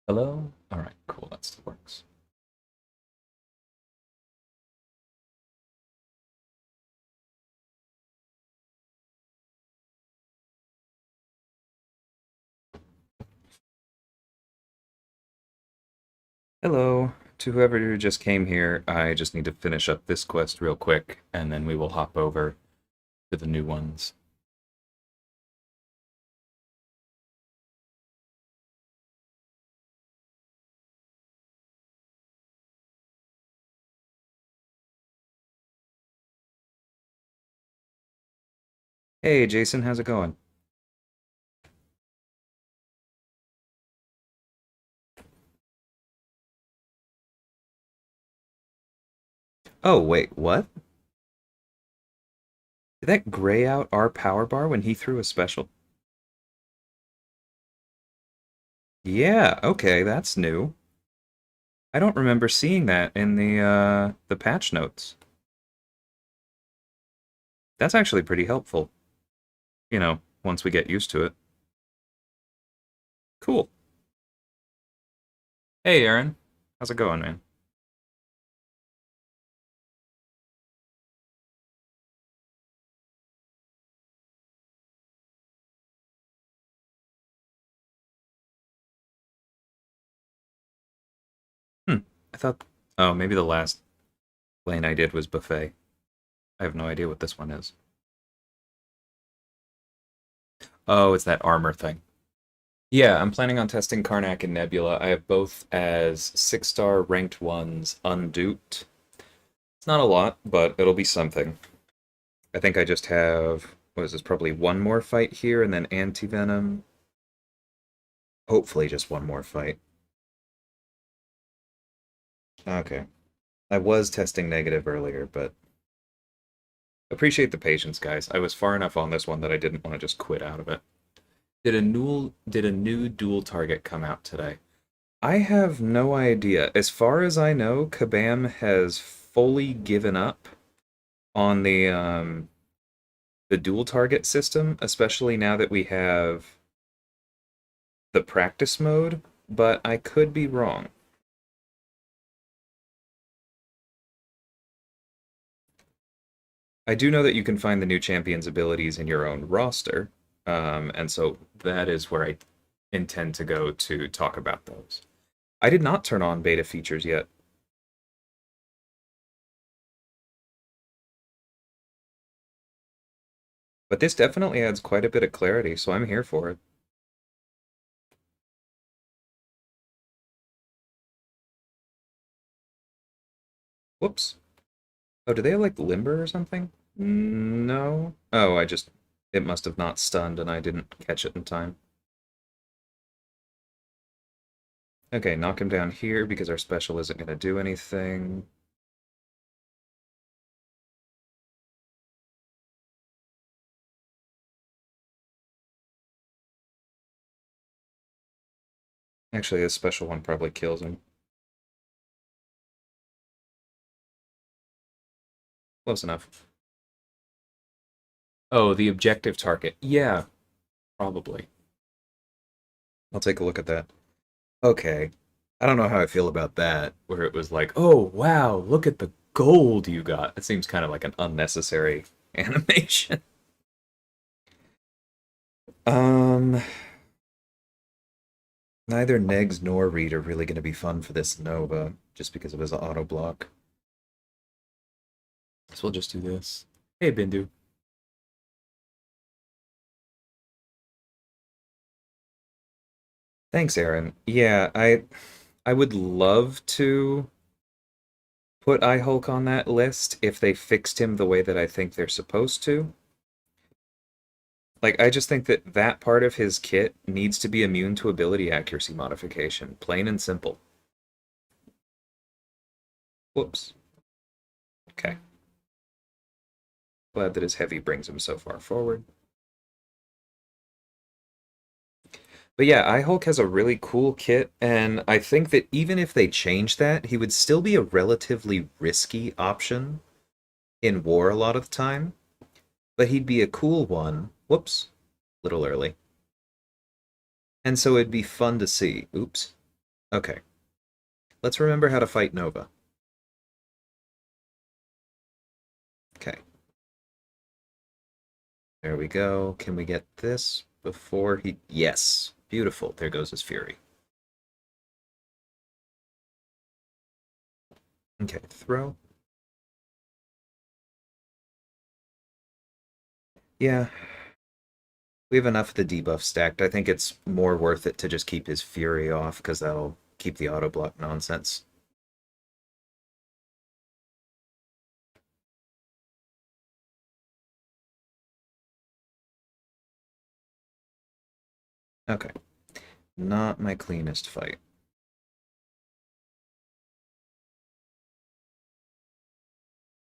Hello? Alright, cool, that still works. Hello. To whoever just came here, I just need to finish up this quest real quick, and then we will hop over to the new ones. Hey, Jason, how's it going? Oh, wait, what? Did that gray out our power bar when he threw a special? Yeah, okay, that's new. I don't remember seeing that in the patch notes. That's actually pretty helpful, once we get used to it. Cool. Hey, Aaron. How's it going, man? Hmm. I thought, oh, maybe the last lane I did was buffet. I have no idea what this one is. Oh, it's that armor thing. Yeah, I'm planning on testing Karnak and Nebula. I have both as 6-star ranked ones unduped. It's not a lot, but it'll be something. I think I just have, what is this, probably one more fight here and then Anti-Venom. Hopefully just one more fight. Okay. I was testing negative earlier, but appreciate the patience, guys. I was far enough on this one that I didn't want to just quit out of it. Did a new dual target come out today? I have no idea. As far as I know, Kabam has fully given up on the dual target system, especially now that we have the practice mode, but I could be wrong. I do know that you can find the new champion's abilities in your own roster, and so that is where I intend to go to talk about those. I did not turn on beta features yet. But this definitely adds quite a bit of clarity, so I'm here for it. Whoops. Oh, do they have like limber or something? No. Oh, it must have not stunned and I didn't catch it in time. Okay, knock him down here because our special isn't going to do anything. Actually, this special one probably kills him. Close enough. Oh, the objective target. Yeah, probably. I'll take a look at that. Okay. I don't know how I feel about that, where it was like, oh, wow, look at the gold you got. It seems kind of like an unnecessary animation. Um, Neither Negs nor Reed are really going to be fun for this Nova, just because of his auto block. So we'll just do this. Hey, Bindu. Thanks, Aaron. Yeah, I would love to put iHulk on that list if they fixed him the way that I think they're supposed to. Like, I just think that that part of his kit needs to be immune to ability accuracy modification, plain and simple. Whoops. Okay. Glad that his heavy brings him so far forward. But yeah, iHulk has a really cool kit, and I think that even if they change that, he would still be a relatively risky option in war a lot of the time. But he'd be a cool one. Whoops, little early. And so it'd be fun to see. Oops. Okay, let's remember how to fight Nova. Okay, there we go. Can we get this before he... Yes, beautiful. There goes his Fury. Okay, throw. Yeah, we have enough of the debuff stacked. I think it's more worth it to just keep his Fury off, because that'll keep the auto block nonsense. Okay, not my cleanest fight.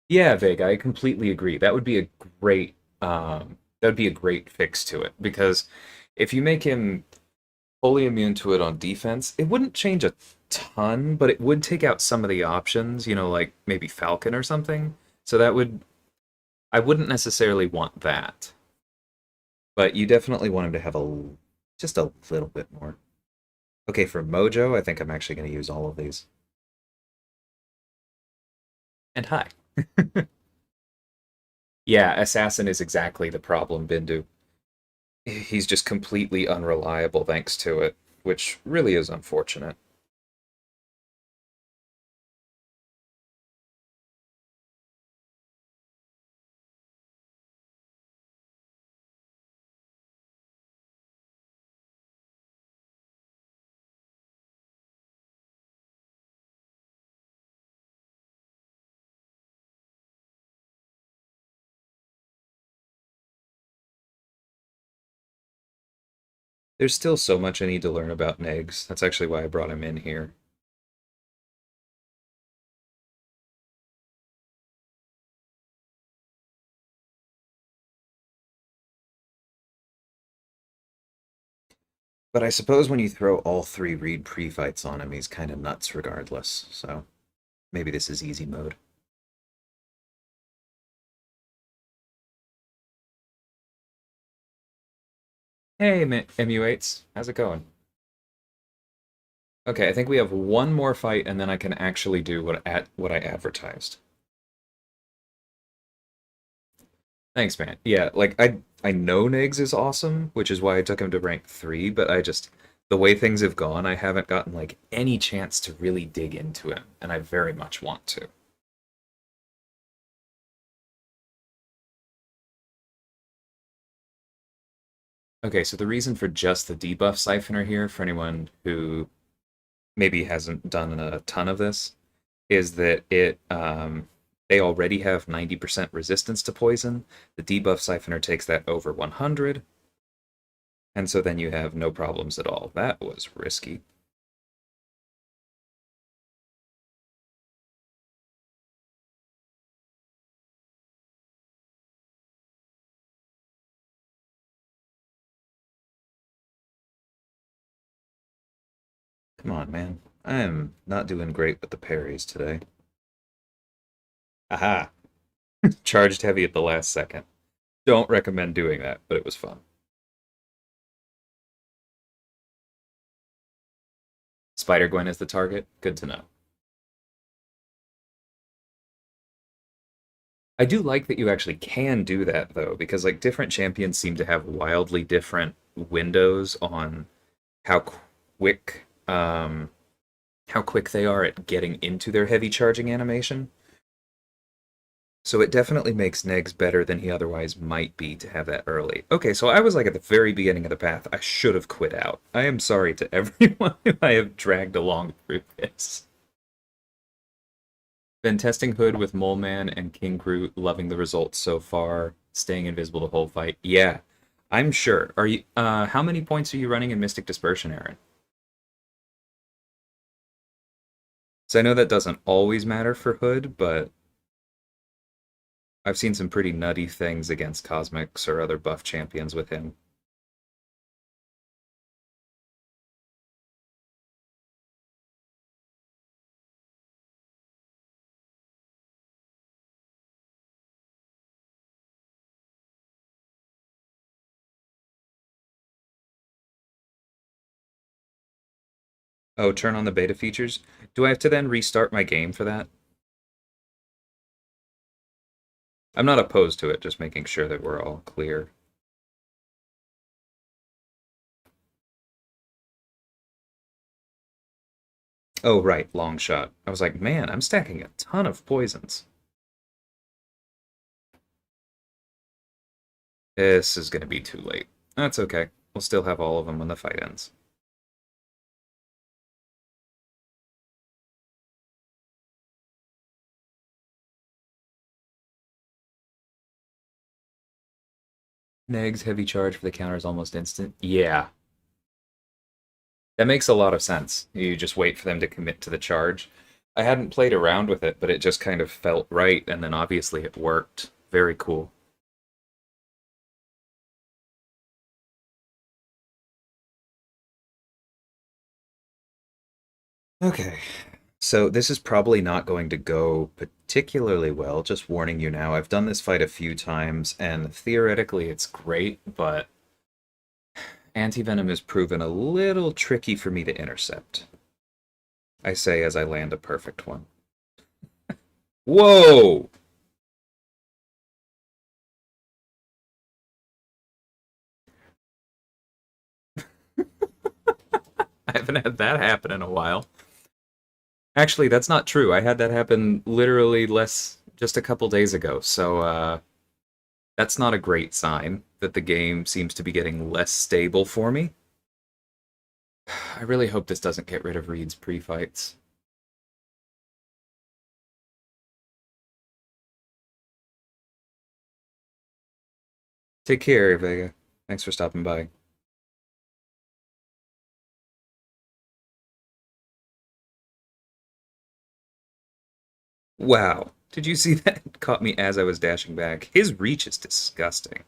Yeah, Vega, I completely agree. That would be a great that would be a great fix to it, because if you make him fully immune to it on defense, it wouldn't change a ton, but it would take out some of the options, like maybe Falcon or something. So that would I wouldn't necessarily want that. But you definitely want him to have just a little bit more. Okay, for Mojo, I think I'm actually going to use all of these. And hi. Yeah, Assassin is exactly the problem, Bindu. He's just completely unreliable thanks to it, which really is unfortunate. There's still so much I need to learn about Negs. That's actually why I brought him in here. But I suppose when you throw all three Reed pre-fights on him, he's kind of nuts regardless. So maybe this is easy mode. Hey, MU8s. How's it going? Okay, I think we have one more fight, and then I can actually do what I advertised. Thanks, man. Yeah, like I know Niggs is awesome, which is why I took him to rank 3, but the way things have gone, I haven't gotten like any chance to really dig into him, and I very much want to. Okay, so the reason for just the debuff siphoner here, for anyone who maybe hasn't done a ton of this, is that they already have 90% resistance to poison. The debuff siphoner takes that over 100, and so then you have no problems at all. That was risky. Come on, man. I am not doing great with the parries today. Aha! Charged heavy at the last second. Don't recommend doing that, but it was fun. Spider Gwen is the target. Good to know. I do like that you actually can do that though, because like different champions seem to have wildly different windows on how quick how quick they are at getting into their heavy charging animation. So it definitely makes Negs better than he otherwise might be to have that early. Okay, so I was like at the very beginning of the path. I should have quit out. I am sorry to everyone who I have dragged along through this. Been testing Hood with Mole Man and King Groot, loving the results so far. Staying invisible the whole fight. Yeah, I'm sure. Are you? How many points are you running in Mystic Dispersion, Aaron? So I know that doesn't always matter for Hood, but I've seen some pretty nutty things against Cosmics or other buff champions with him. Oh, turn on the beta features? Do I have to then restart my game for that? I'm not opposed to it, just making sure that we're all clear. Oh, right, long shot. I was like, man, I'm stacking a ton of poisons. This is gonna be too late. That's okay. We'll still have all of them when the fight ends. Neg's heavy charge for the counter is almost instant. Yeah, that makes a lot of sense. You just wait for them to commit to the charge. I hadn't played around with it, but it just kind of felt right, and then obviously it worked. Very cool. Okay, so this is probably not going to go particularly well, just warning you now. I've done this fight a few times, and theoretically it's great, but Anti-Venom has proven a little tricky for me to intercept. I say as I land a perfect one. Whoa! I haven't had that happen in a while. Actually, that's not true. I had that happen literally just a couple days ago. So that's not a great sign that the game seems to be getting less stable for me. I really hope this doesn't get rid of Reed's pre-fights. Take care, Vega. Thanks for stopping by. Wow. Did you see that? It caught me as I was dashing back. His reach is disgusting.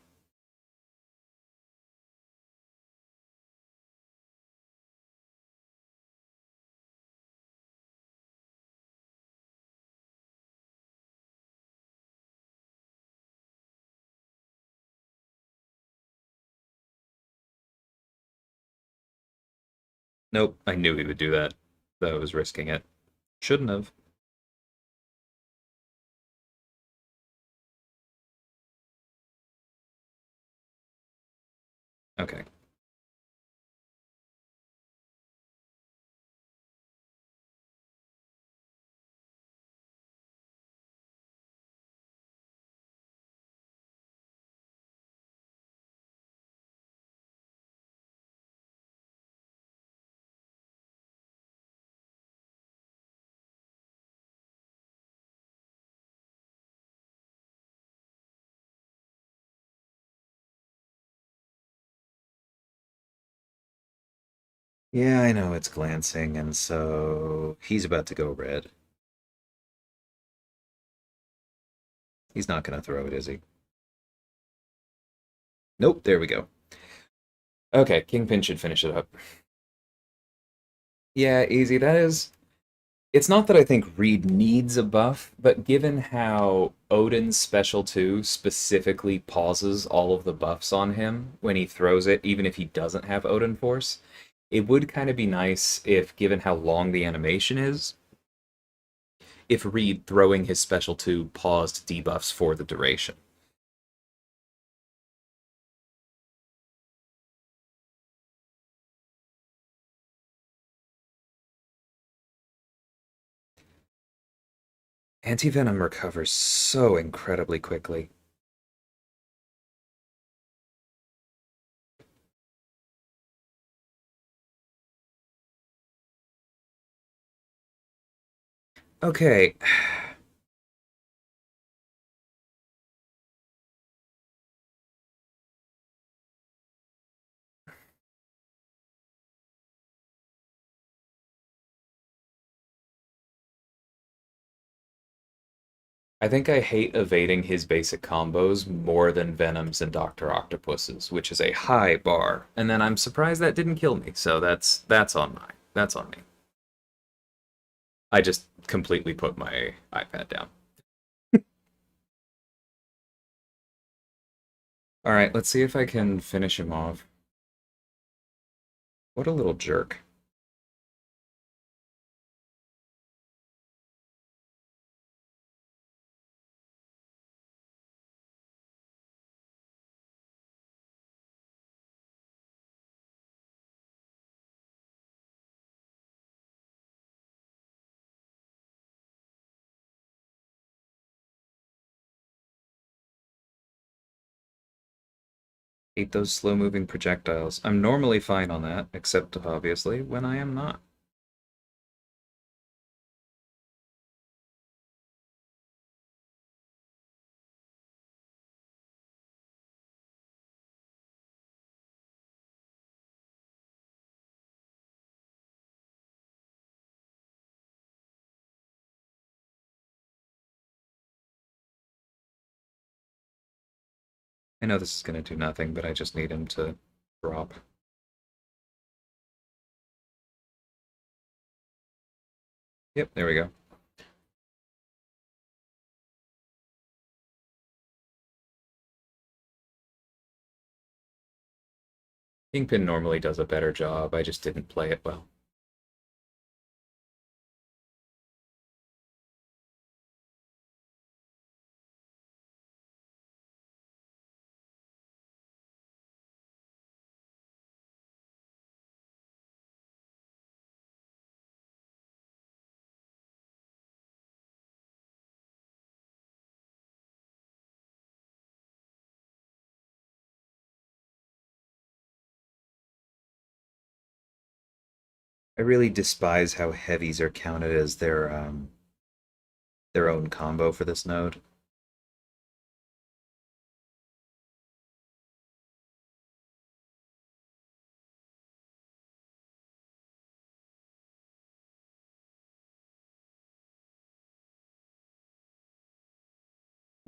Nope, I knew he would do that. Though I was risking it. Shouldn't have. Okay. Yeah, I know it's glancing, and so he's about to go red. He's not gonna throw it, is he? Nope, there we go. Okay, Kingpin should finish it up. Yeah, easy. That is. It's not that I think Reed needs a buff, but given how Odin's Special 2 specifically pauses all of the buffs on him when he throws it, even if he doesn't have Odin Force, it would kind of be nice if, given how long the animation is, if Reed throwing his Special 2 paused debuffs for the duration. Anti-Venom recovers so incredibly quickly. Okay, I think I hate evading his basic combos more than Venom's and Dr. Octopus's, which is a high bar. And then I'm surprised that didn't kill me, so that's on my that's on me. I just completely put my iPad down. All right, let's see if I can finish him off. What a little jerk. Hate those slow-moving projectiles. I'm normally fine on that, except obviously when I am not. I know this is going to do nothing, but I just need him to drop. Yep, there we go. Kingpin normally does a better job, I just didn't play it well. I really despise how heavies are counted as their own combo for this node.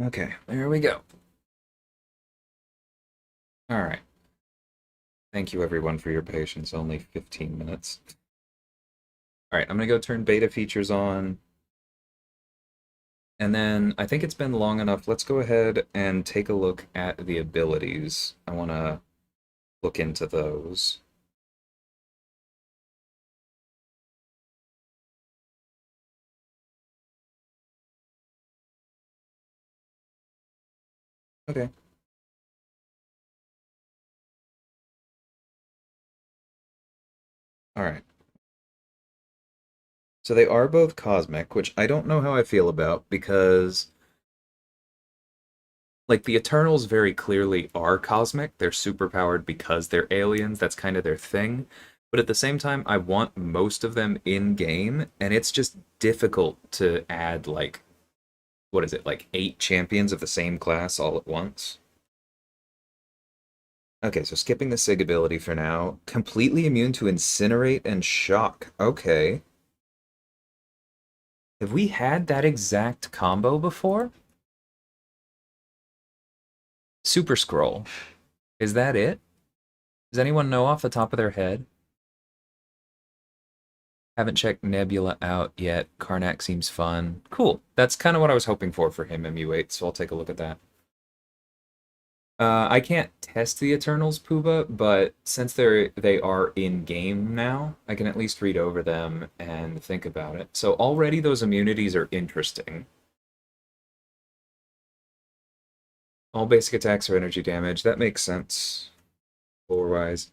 Okay, there we go. All right. Thank you everyone for your patience. Only 15 minutes. All right, I'm gonna go turn beta features on. And then I think it's been long enough. Let's go ahead and take a look at the abilities. I want to look into those. Okay. All right. So they are both cosmic, which I don't know how I feel about because like the Eternals very clearly are cosmic. They're superpowered because they're aliens. That's kind of their thing. But at the same time, I want most of them in game, and it's just difficult to add like what is it, like 8 champions of the same class all at once. Okay, so skipping the Sig ability for now. Completely immune to Incinerate and Shock. Okay. Have we had that exact combo before? Super Scroll. Is that it? Does anyone know off the top of their head? Haven't checked Nebula out yet. Karnak seems fun. Cool. That's kind of what I was hoping for him, MU8, so I'll take a look at that. I can't test the Eternals, Pooba, but since they are in game now, I can at least read over them and think about it. So already those immunities are interesting. All basic attacks are energy damage. That makes sense. Lore-wise.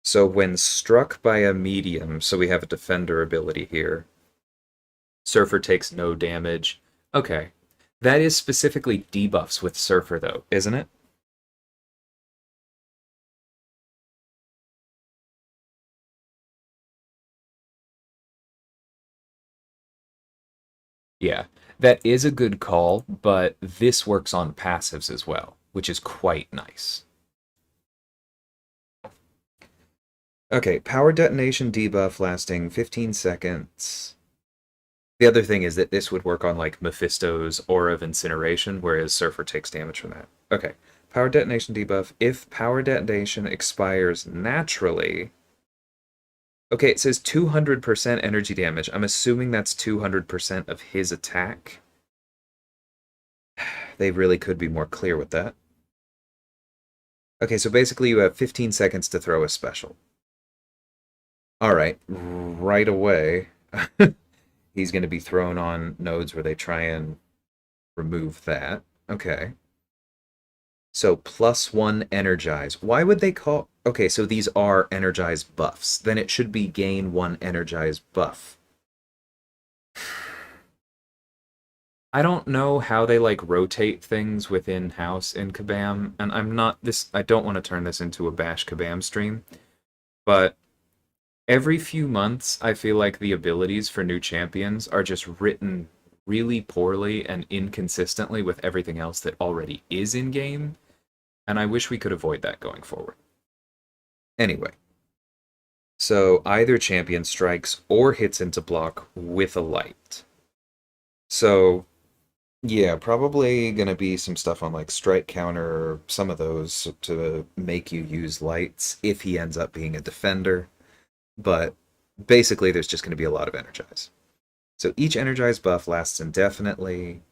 So when struck by a medium, so we have a defender ability here. Surfer takes no damage. Okay. That is specifically debuffs with Surfer, though, isn't it? Yeah, that is a good call, but this works on passives as well, which is quite nice. Okay, power detonation debuff lasting 15 seconds. The other thing is that this would work on like Mephisto's Aura of Incineration, whereas Surfer takes damage from that. Okay, power detonation debuff. If power detonation expires naturally. Okay, it says 200% energy damage. I'm assuming that's 200% of his attack. They really could be more clear with that. Okay, so basically you have 15 seconds to throw a special. All right, right away, he's going to be thrown on nodes where they try and remove that. Okay. So +1 energize. Why would they call... Okay, so these are energize buffs. Then it should be gain 1 energize buff. I don't know how they like rotate things within house in Kabam, and I don't want to turn this into a bash Kabam stream, but every few months I feel like the abilities for new champions are just written really poorly and inconsistently with everything else that already is in game, and I wish we could avoid that going forward. Anyway, so either champion strikes or hits into block with a light. So yeah, probably gonna be some stuff on like strike counter, some of those to make you use lights if he ends up being a defender. But basically, there's just gonna be a lot of energize. So each energize buff lasts indefinitely.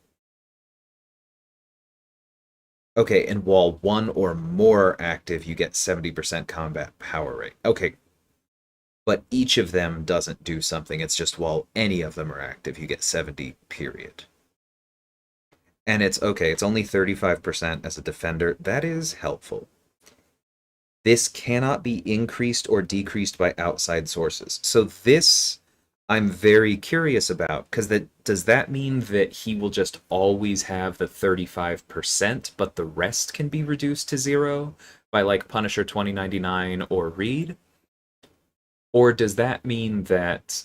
Okay, and while one or more active, you get 70% combat power rate. Okay, but each of them doesn't do something. It's just while any of them are active, you get 70, period. And it's okay, it's only 35% as a defender. That is helpful. This cannot be increased or decreased by outside sources. So this I'm very curious about because that does that mean that he will just always have the 35%, but the rest can be reduced to zero by like Punisher 2099 or Reed? Or does that mean that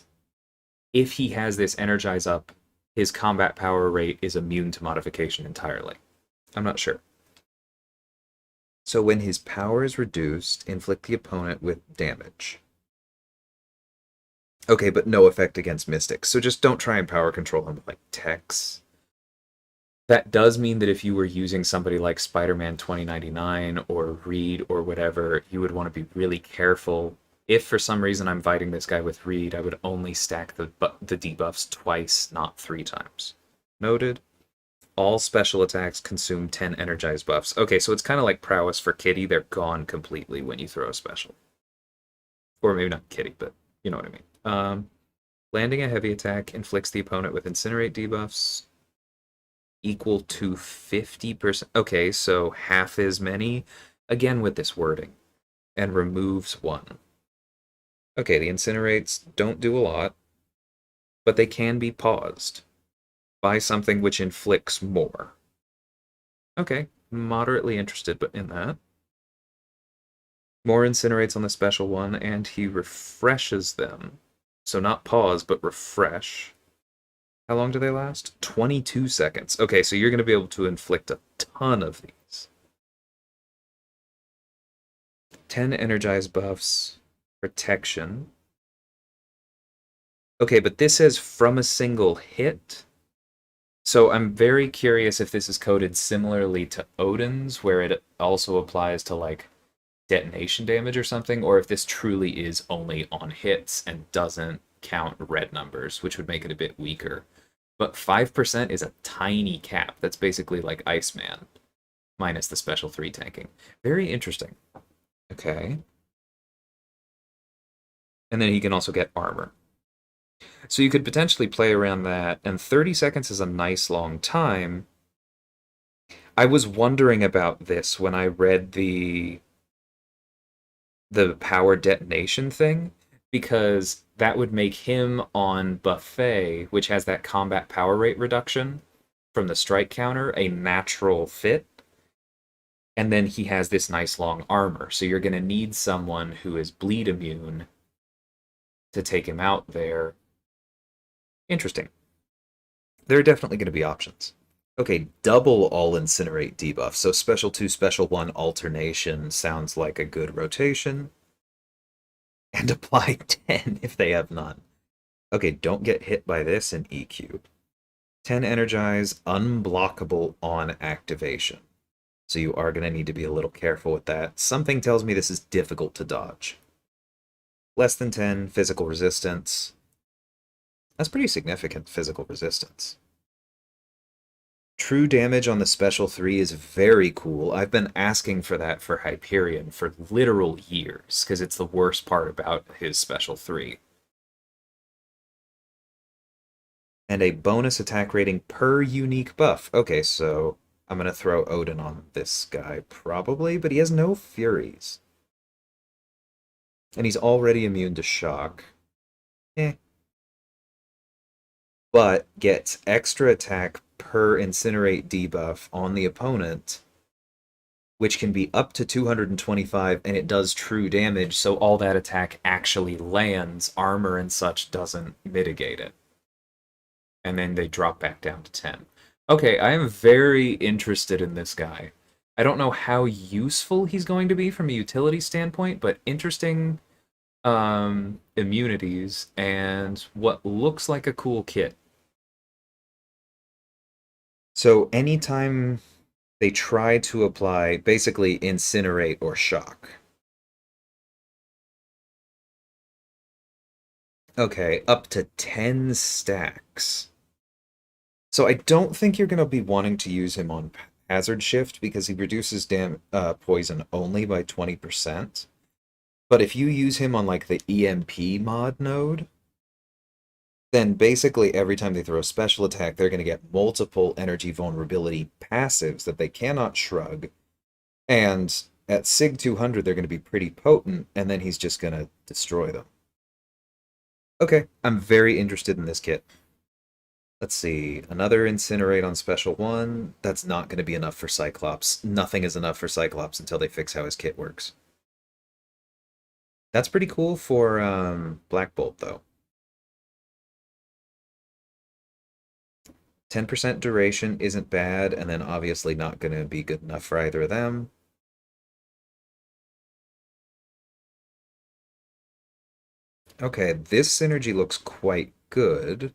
if he has this energize up, his combat power rate is immune to modification entirely? I'm not sure. So when his power is reduced, inflict the opponent with damage. Okay, but no effect against Mystics. So just don't try and power control him with like Tex. That does mean that if you were using somebody like Spider-Man 2099 or Reed or whatever, you would want to be really careful. If for some reason I'm fighting this guy with Reed, I would only stack the debuffs twice, not 3 times. Noted. All special attacks consume 10 energized buffs. Okay, so it's kind of like prowess for Kitty. They're gone completely when you throw a special. Or maybe not Kitty, but you know what I mean. Landing a heavy attack inflicts the opponent with incinerate debuffs equal to 50%. Okay, so half as many. Again with this wording. And removes 1. Okay, the incinerates don't do a lot, but they can be paused by something which inflicts more. Okay, moderately interested but in that. More incinerates on the special one, and he refreshes them. So not pause, but refresh. How long do they last? 22 seconds. Okay, so you're going to be able to inflict a ton of these. 10 energized buffs. Protection. Okay, but this says from a single hit. So I'm very curious if this is coded similarly to Odin's, where it also applies to like detonation damage or something, or if this truly is only on hits and doesn't count red numbers, which would make it a bit weaker. But 5% is a tiny cap. That's basically like Iceman, minus the special 3 tanking. Very interesting. Okay. And then he can also get armor. So you could potentially play around that, and 30 seconds is a nice long time. I was wondering about this when I read the power detonation thing, because that would make him on Buffet, which has that combat power rate reduction from the strike counter, a natural fit. And then he has this nice long armor. So you're going to need someone who is bleed immune to take him out there. Interesting. There are definitely going to be options. Okay, double all incinerate debuff. So special 2, special 1 alternation sounds like a good rotation. And apply 10 if they have none. Okay, don't get hit by this in EQ. 10 energize, unblockable on activation. So you are going to need to be a little careful with that. Something tells me this is difficult to dodge. Less than 10 physical resistance. That's pretty significant physical resistance. True damage on the special 3 is very cool. I've been asking for that for Hyperion for literal years, because it's the worst part about his special 3. And a bonus attack rating per unique buff. Okay, so I'm going to throw Odin on this guy, probably, but he has no Furies. And he's already immune to shock. But gets extra attack her Incinerate debuff on the opponent, which can be up to 225, and it does true damage, so all that attack actually lands. Armor and such doesn't mitigate it. And then they drop back down to 10. Okay, I am very interested in this guy. I don't know how useful he's going to be from a utility standpoint, but interesting immunities and what looks like a cool kit. So anytime they try to apply, basically incinerate or shock. Okay, up to 10 stacks. So I don't think you're going to be wanting to use him on Hazard Shift because he reduces poison only by 20%. But if you use him on like the EMP mod node, then basically every time they throw a special attack, they're going to get multiple energy vulnerability passives that they cannot shrug. And at Sig 200, they're going to be pretty potent, and then he's just going to destroy them. Okay, I'm very interested in this kit. Let's see, another Incinerate on Special 1. That's not going to be enough for Cyclops. Nothing is enough for Cyclops until they fix how his kit works. That's pretty cool for Black Bolt, though. 10% duration isn't bad, and then obviously not going to be good enough for either of them. Okay, this synergy looks quite good.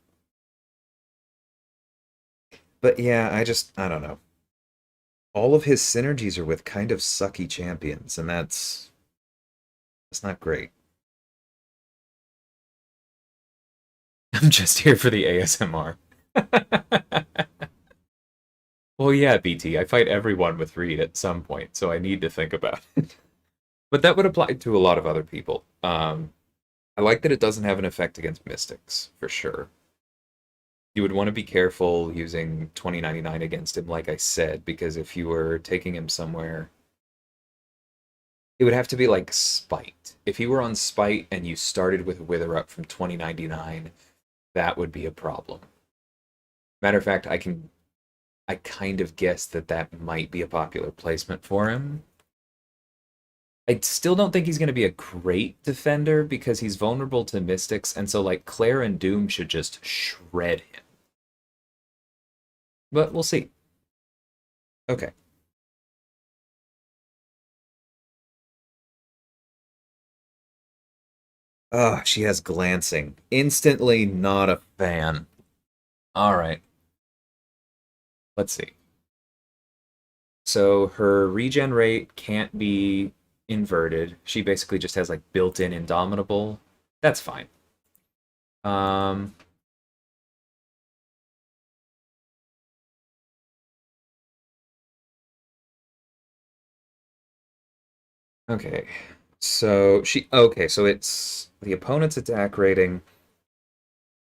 But yeah, I don't know. All of his synergies are with kind of sucky champions, and that's not great. I'm just here for the ASMR. Well, yeah, BT, I fight everyone with Reed at some point, so I need to think about it. But that would apply to a lot of other people. I like that it doesn't have an effect against Mystics, for sure. You would want to be careful using 2099 against him, like I said, because if you were taking him somewhere, it would have to be like Spite. If he were on Spite and you started with Wither Up from 2099, that would be a problem. Matter of fact, I kind of guessed that that might be a popular placement for him. I still don't think he's going to be a great defender because he's vulnerable to Mystics, and so like Claire and Doom should just shred him. But we'll see. Okay. Oh, she has glancing. Instantly not a fan. All right. Let's see. So her regen rate can't be inverted. She basically just has like built-in Indomitable. That's fine. Um, okay. So it's the opponent's attack rating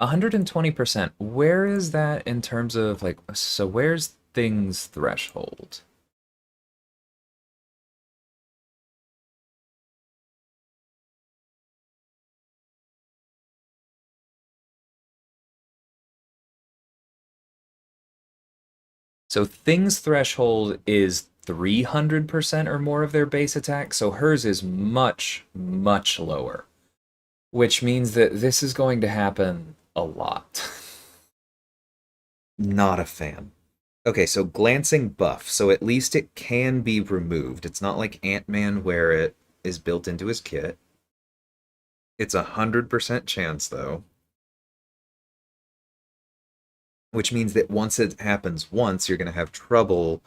120%. Where is that in terms of like, so where's things threshold? So things threshold is 300% or more of their base attack, so hers is much, much lower, which means that this is going to happen a lot. Not a fan. Okay, so glancing buff, so at least it can be removed. It's not like Ant-Man where it is built into his kit. It's 100% chance though, which means that once it happens once, you're going to have trouble.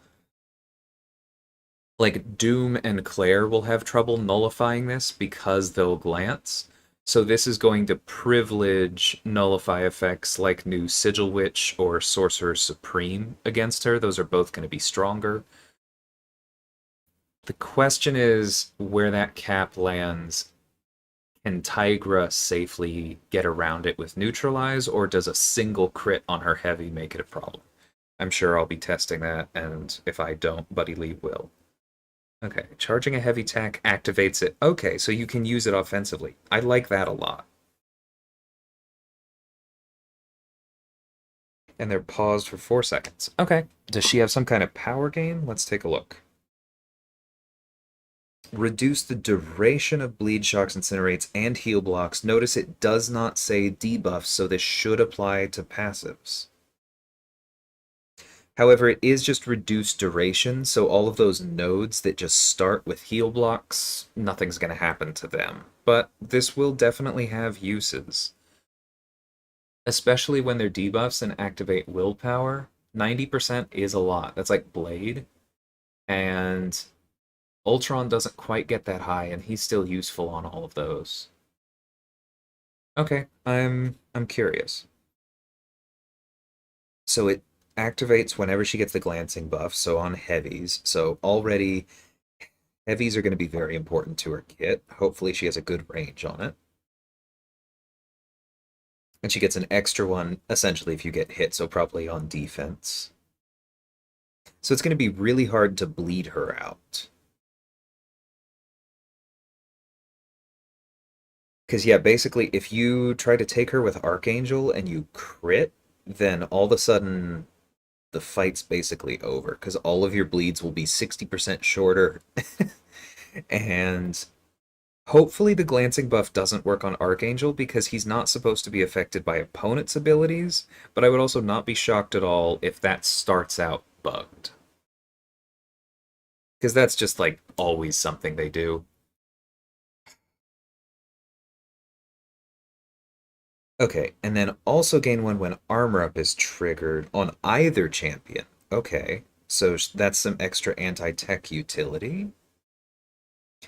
Like Doom and Claire will have trouble nullifying this because they'll glance. So this is going to privilege nullify effects like new Sigil Witch or Sorcerer Supreme against her. Those are both going to be stronger. The question is where that cap lands. Can Tigra safely get around it with Neutralize, or does a single crit on her heavy make it a problem? I'm sure I'll be testing that, and if I don't, Buddy Lee will. Okay, charging a heavy attack activates it. Okay, so you can use it offensively. I like that a lot. And they're paused for 4 seconds. Okay. Does she have some kind of power gain? Let's take a look. Reduce the duration of bleed, shocks, incinerates, and heal blocks. Notice it does not say debuffs, so this should apply to passives. However, it is just reduced duration, so all of those nodes that just start with heal blocks, nothing's going to happen to them. But this will definitely have uses. Especially when they're debuffs and activate willpower. 90% is a lot. That's like Blade. And Ultron doesn't quite get that high, and he's still useful on all of those. Okay, I'm curious. So it activates whenever she gets the glancing buff, so on heavies. So already heavies are going to be very important to her kit. Hopefully she has a good range on it. And she gets an extra one, essentially, if you get hit, so probably on defense. So it's going to be really hard to bleed her out. Because, yeah, basically, if you try to take her with Archangel and you crit, then all of a sudden the fight's basically over. Because all of your bleeds will be 60% shorter. And hopefully the glancing buff doesn't work on Archangel because he's not supposed to be affected by opponents' abilities, but I would also not be shocked at all if that starts out bugged. Because that's just like always something they do. Okay, and then also gain one when armor up is triggered on either champion. Okay, so that's some extra anti-tech utility.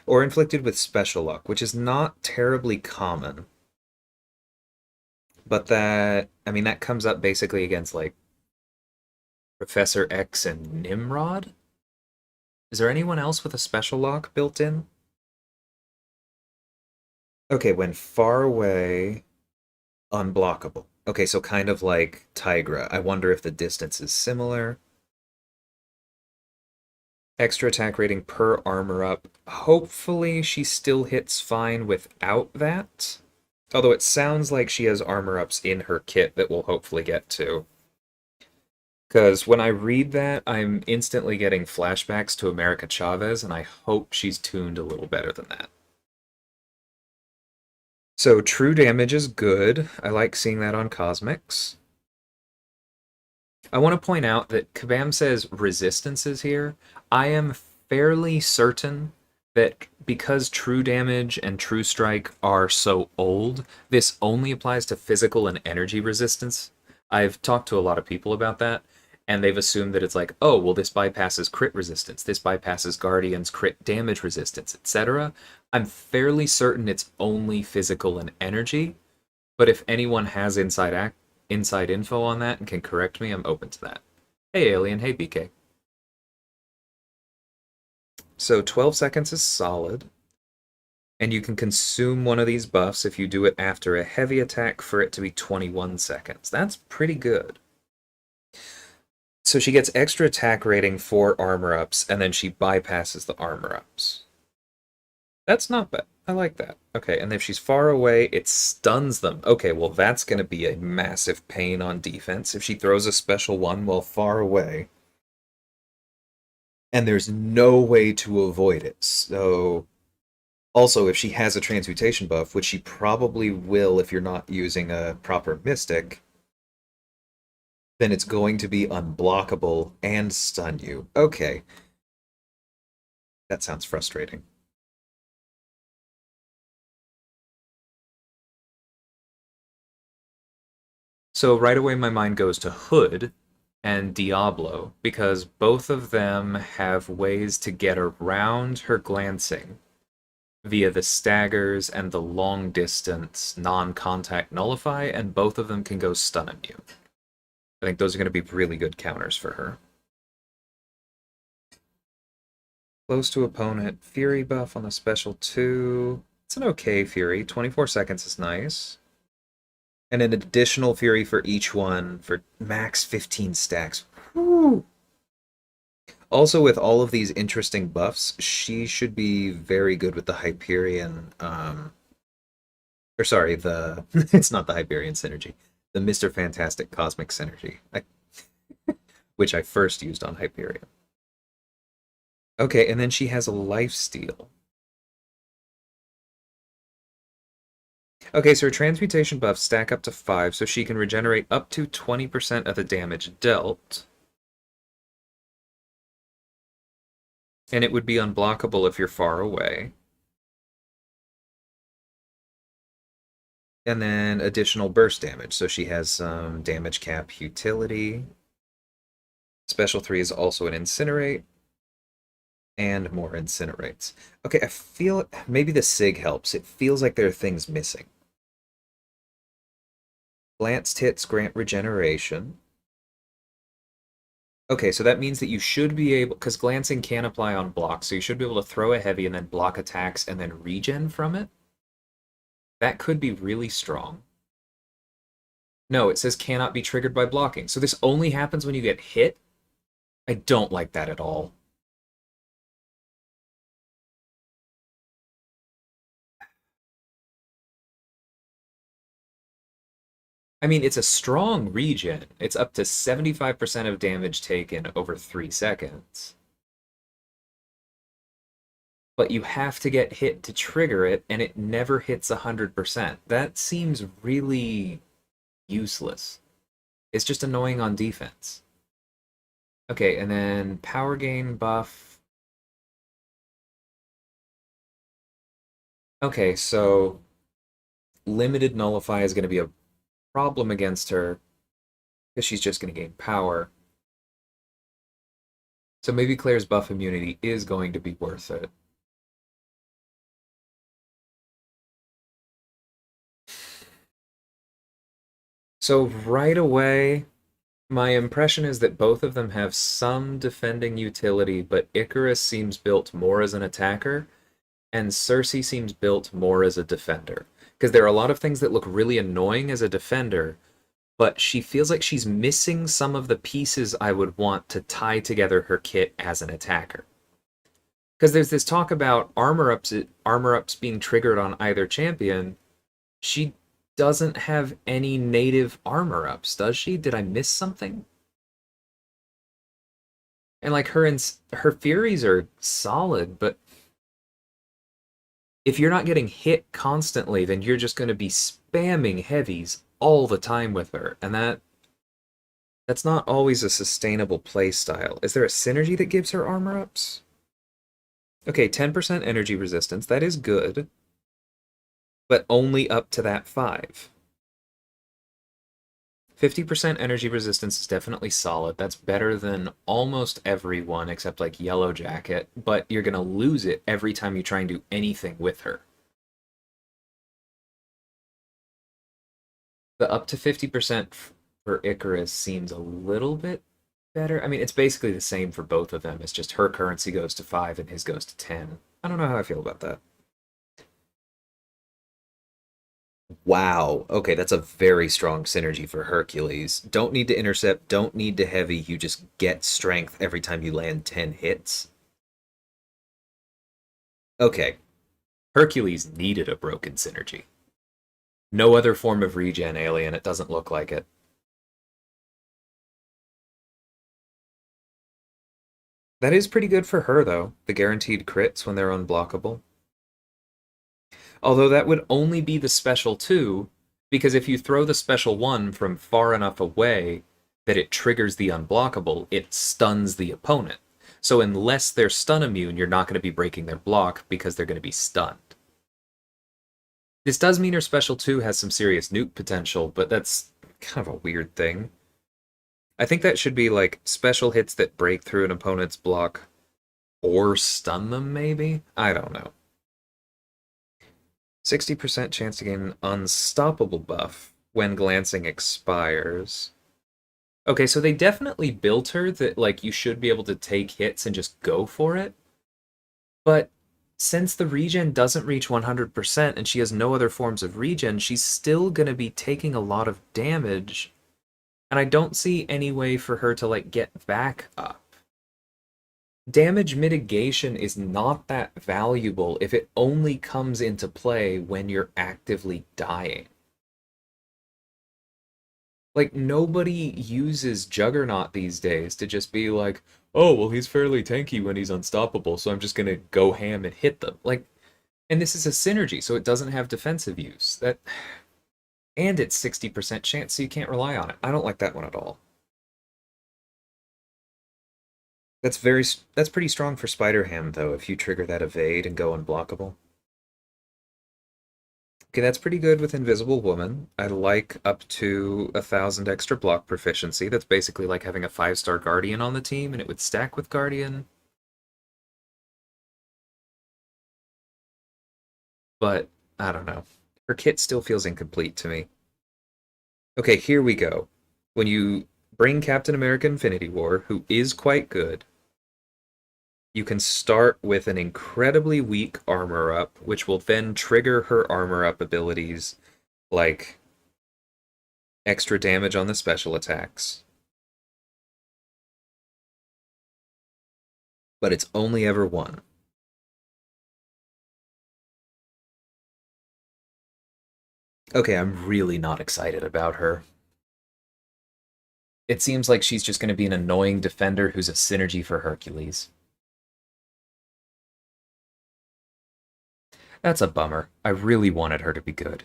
Or inflicted with special luck, which is not terribly common. But that, I mean, that comes up basically against like Professor X and Nimrod? Is there anyone else with a special lock built in? Okay, when far away, unblockable. Okay, so kind of like Tigra. I wonder if the distance is similar. Extra attack rating per armor up. Hopefully she still hits fine without that. Although it sounds like she has armor ups in her kit that we'll hopefully get to. Because when I read that, I'm instantly getting flashbacks to America Chavez, and I hope she's tuned a little better than that. So true damage is good. I like seeing that on Cosmics. I want to point out that Kabam says resistances here. I am fairly certain that because true damage and true strike are so old, this only applies to physical and energy resistance. I've talked to a lot of people about that, and they've assumed that it's like, oh, well, this bypasses crit resistance, this bypasses Guardian's crit damage resistance, etc. I'm fairly certain it's only physical and energy, but if anyone has inside info on that and can correct me, I'm open to that. Hey, Alien. Hey, BK. So 12 seconds is solid. And you can consume one of these buffs if you do it after a heavy attack for it to be 21 seconds. That's pretty good. So she gets extra attack rating for armor ups, and then she bypasses the armor ups. That's not bad. I like that. Okay, and if she's far away, it stuns them. Okay, well, that's going to be a massive pain on defense if she throws a special one while far away. And there's no way to avoid it. So, also, if she has a transmutation buff, which she probably will if you're not using a proper mystic, then it's going to be unblockable and stun you. Okay. That sounds frustrating. So right away my mind goes to Hood and Diablo, because both of them have ways to get around her glancing via the staggers and the long distance non-contact nullify, and both of them can go stun immune. I think those are going to be really good counters for her. Close to opponent, Fury buff on the special 2. It's an okay Fury, 24 seconds is nice. And an additional Fury for each one for max 15 stacks. Whew. Also, with all of these interesting buffs, she should be very good with the Hyperion. Or sorry, the it's not the Hyperion synergy. the Mr. Fantastic Cosmic Synergy, which I first used on Hyperion. Okay, and then she has a lifesteal. Okay, so her transmutation buffs stack up to 5, so she can regenerate up to 20% of the damage dealt. And it would be unblockable if you're far away. And then additional burst damage, so she has some damage cap utility. Special 3 is also an Incinerate. And more Incinerates. Okay, I feel maybe the SIG helps. It feels like there are things missing. Glanced hits grant regeneration. Okay, so that means that you should be able, because glancing can apply on blocks, so you should be able to throw a heavy and then block attacks and then regen from it. That could be really strong. No, it says cannot be triggered by blocking. So this only happens when you get hit? I don't like that at all. I mean, it's a strong regen. It's up to 75% of damage taken over 3 seconds. But you have to get hit to trigger it, and it never hits 100%. That seems really useless. It's just annoying on defense. Okay, and then power gain buff. Okay, so limited nullify is going to be a problem against her because she's just going to gain power. So maybe Claire's buff immunity is going to be worth it. So right away, my impression is that both of them have some defending utility, but Icarus seems built more as an attacker, and Cersei seems built more as a defender. Because there are a lot of things that look really annoying as a defender, but she feels like she's missing some of the pieces I would want to tie together her kit as an attacker. Because there's this talk about armor ups being triggered on either champion. She doesn't have any native armor ups, does she? Did I miss something? And like her Furies are solid, but if you're not getting hit constantly, then you're just going to be spamming heavies all the time with her, and that's not always a sustainable play style. Is there a synergy that gives her armor ups? Okay, 10% energy resistance, that is good, but only up to that 5. 50% energy resistance is definitely solid. That's better than almost everyone except like Yellow Jacket, but you're going to lose it every time you try and do anything with her. The up to 50% for Icarus seems a little bit better. I mean, it's basically the same for both of them. It's just her currency goes to 5 and his goes to 10. I don't know how I feel about that. Wow. Okay, that's a very strong synergy for Hercules. Don't need to intercept, don't need to heavy, you just get strength every time you land 10 hits. Okay, Hercules needed a broken synergy. No other form of regen alien, it doesn't look like it. That is pretty good for her, though, the guaranteed crits when they're unblockable. Although that would only be the special 2, because if you throw the special 1 from far enough away that it triggers the unblockable, it stuns the opponent. So unless they're stun immune, you're not going to be breaking their block because they're going to be stunned. This does mean her special 2 has some serious nuke potential, but that's kind of a weird thing. I think that should be like special hits that break through an opponent's block or stun them, maybe? I don't know. 60% chance to gain an unstoppable buff when glancing expires. Okay, so they definitely built her that like you should be able to take hits and just go for it. But since the regen doesn't reach 100% and she has no other forms of regen, she's still going to be taking a lot of damage. And I don't see any way for her to like get back up. Damage mitigation is not that valuable if it only comes into play when you're actively dying. Like, nobody uses Juggernaut these days to just be like, oh, well, he's fairly tanky when he's unstoppable, so I'm just gonna go ham and hit them. Like, and this is a synergy, so it doesn't have defensive use. And it's 60% chance, so you can't rely on it. I don't like that one at all. That's pretty strong for Spider Ham, though, if you trigger that evade and go unblockable. Okay, that's pretty good with Invisible Woman. I like up to 1,000 extra block proficiency. That's basically like having a 5-star Guardian on the team, and it would stack with Guardian. But I don't know. Her kit still feels incomplete to me. Okay, here we go. When you bring Captain America Infinity War, who is quite good, you can start with an incredibly weak armor up, which will then trigger her armor up abilities like extra damage on the special attacks. But it's only ever one. Okay, I'm really not excited about her. It seems like she's just going to be an annoying defender who's a synergy for Hercules. That's a bummer. I really wanted her to be good.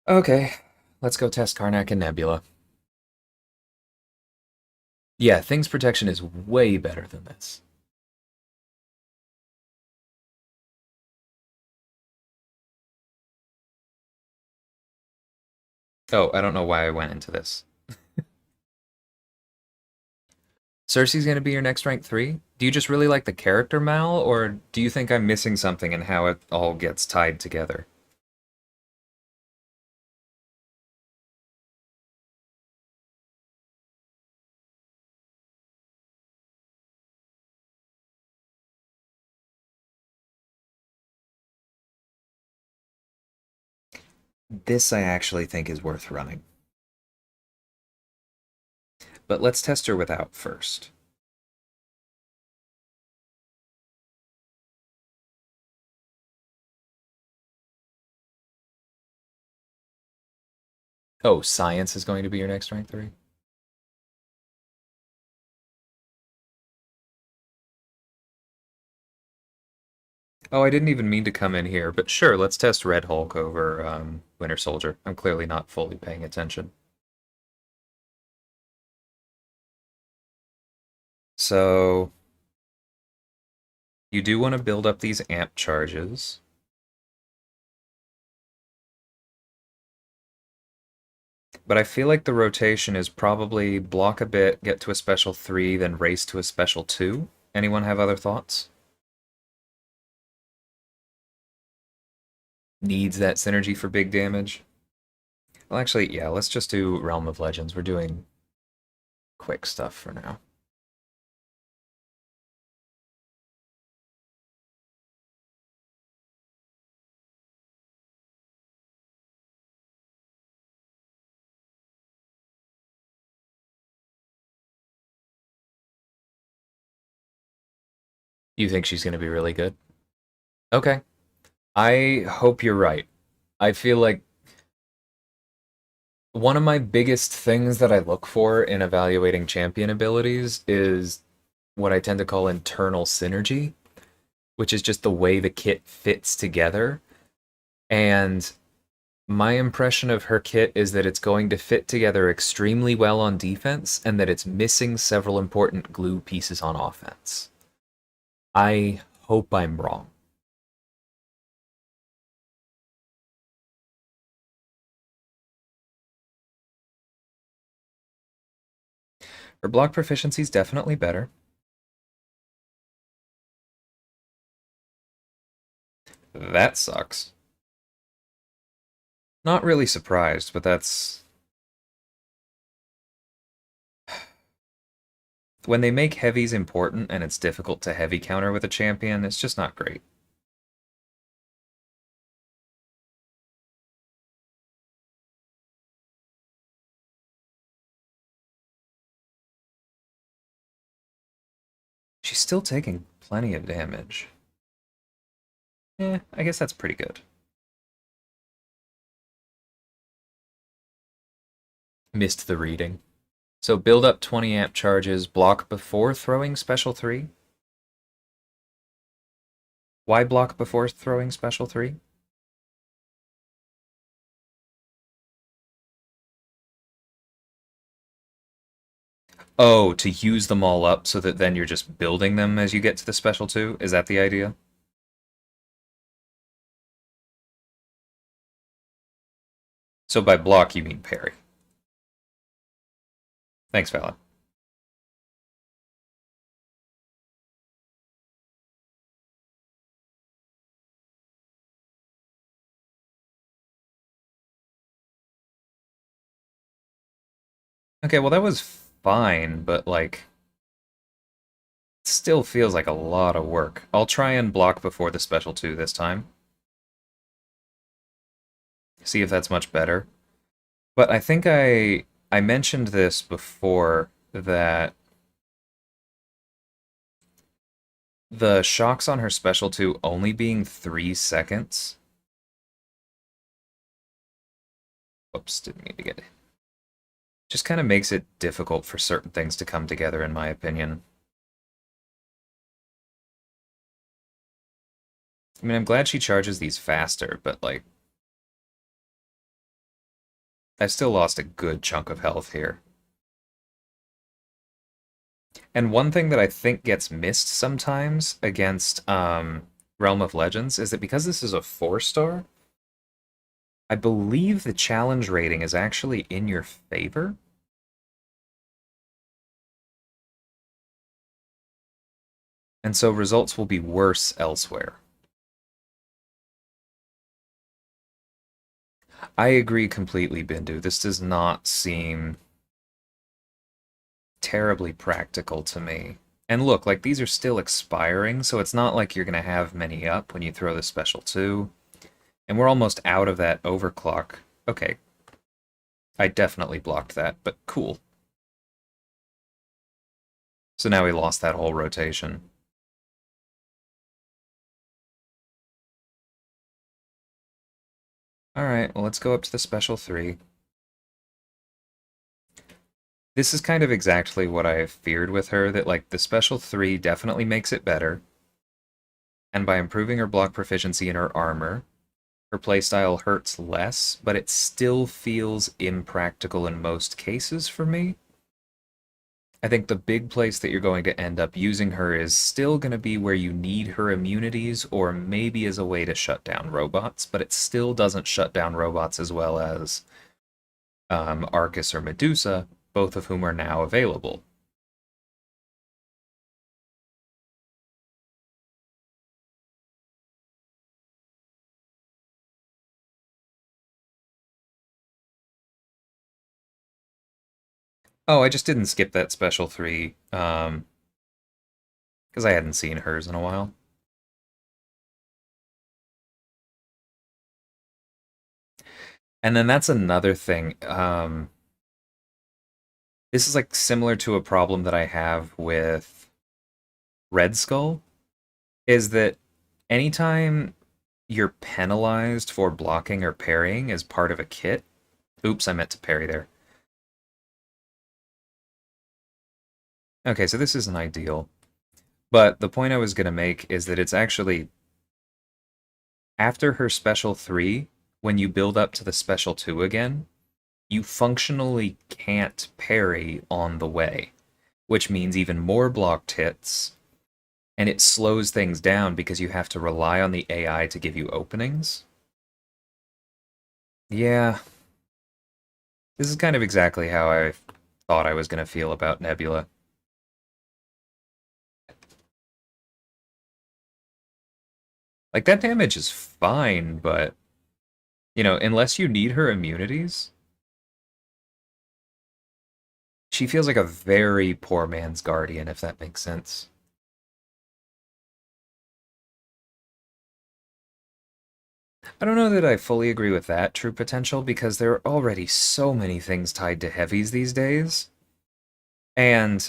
Okay, let's go test Karnak and Nebula. Yeah, Things Protection is way better than this. Oh, I don't know why I went into this. Cersei's going to be your next rank 3? Do you just really like the character, Mal, or do you think I'm missing something in how it all gets tied together? This I actually think is worth running. But let's test her without first. Oh, Science is going to be your next rank 3? Oh, I didn't even mean to come in here, but sure, let's test Red Hulk over Winter Soldier. I'm clearly not fully paying attention. So, you do want to build up these amp charges. But I feel like the rotation is probably block a bit, get to a special 3, then race to a special 2. Anyone have other thoughts? Needs that synergy for big damage? Well, actually, yeah, let's just do Realm of Legends. We're doing quick stuff for now. You think she's going to be really good? Okay. I hope you're right. I feel like one of my biggest things that I look for in evaluating champion abilities is what I tend to call internal synergy, which is just the way the kit fits together. And my impression of her kit is that it's going to fit together extremely well on defense and that it's missing several important glue pieces on offense. I hope I'm wrong. Her block proficiency is definitely better. That sucks. Not really surprised, but that's when they make heavies important and it's difficult to heavy counter with a champion, it's just not great. She's still taking plenty of damage. I guess that's pretty good. Missed the reading. So build up 20 amp charges, block before throwing special 3? Why block before throwing special 3? Oh, to use them all up so that then you're just building them as you get to the special 2? Is that the idea? So by block, you mean parry. Thanks, Fallon. Okay, well that was fine, but like, it still feels like a lot of work. I'll try and block before the special 2 this time. See if that's much better. But I think I mentioned this before that the shocks on her special 2 only being 3 seconds. Oops, didn't mean to get it. Just kind of makes it difficult for certain things to come together, in my opinion. I mean, I'm glad she charges these faster, but like, I've still lost a good chunk of health here. And one thing that I think gets missed sometimes against Realm of Legends is that because this is a 4-star, I believe the challenge rating is actually in your favor. And so results will be worse elsewhere. I agree completely, Bindu. This does not seem terribly practical to me. And look, like these are still expiring, so it's not like you're going to have many up when you throw the special 2. And we're almost out of that overclock. Okay. I definitely blocked that, but cool. So now we lost that whole rotation. Alright, well let's go up to the special 3. This is kind of exactly what I feared with her, that like the special 3 definitely makes it better. And by improving her block proficiency in her armor, her playstyle hurts less, but it still feels impractical in most cases for me. I think the big place that you're going to end up using her is still going to be where you need her immunities, or maybe as a way to shut down robots, but it still doesn't shut down robots as well as Arcus or Medusa, both of whom are now available. Oh, I just didn't skip that special 3, because I hadn't seen hers in a while. And then that's another thing. This is like similar to a problem that I have with Red Skull, is that anytime you're penalized for blocking or parrying as part of a kit. Oops, I meant to parry there. Okay, so this isn't ideal. But the point I was going to make is that it's actually after her special 3, when you build up to the special 2 again, you functionally can't parry on the way, which means even more blocked hits, and it slows things down because you have to rely on the AI to give you openings. Yeah, this is kind of exactly how I thought I was going to feel about Nebula. Like, that damage is fine, but, you know, unless you need her immunities, she feels like a very poor man's guardian, if that makes sense. I don't know that I fully agree with that true potential, because there are already so many things tied to heavies these days. And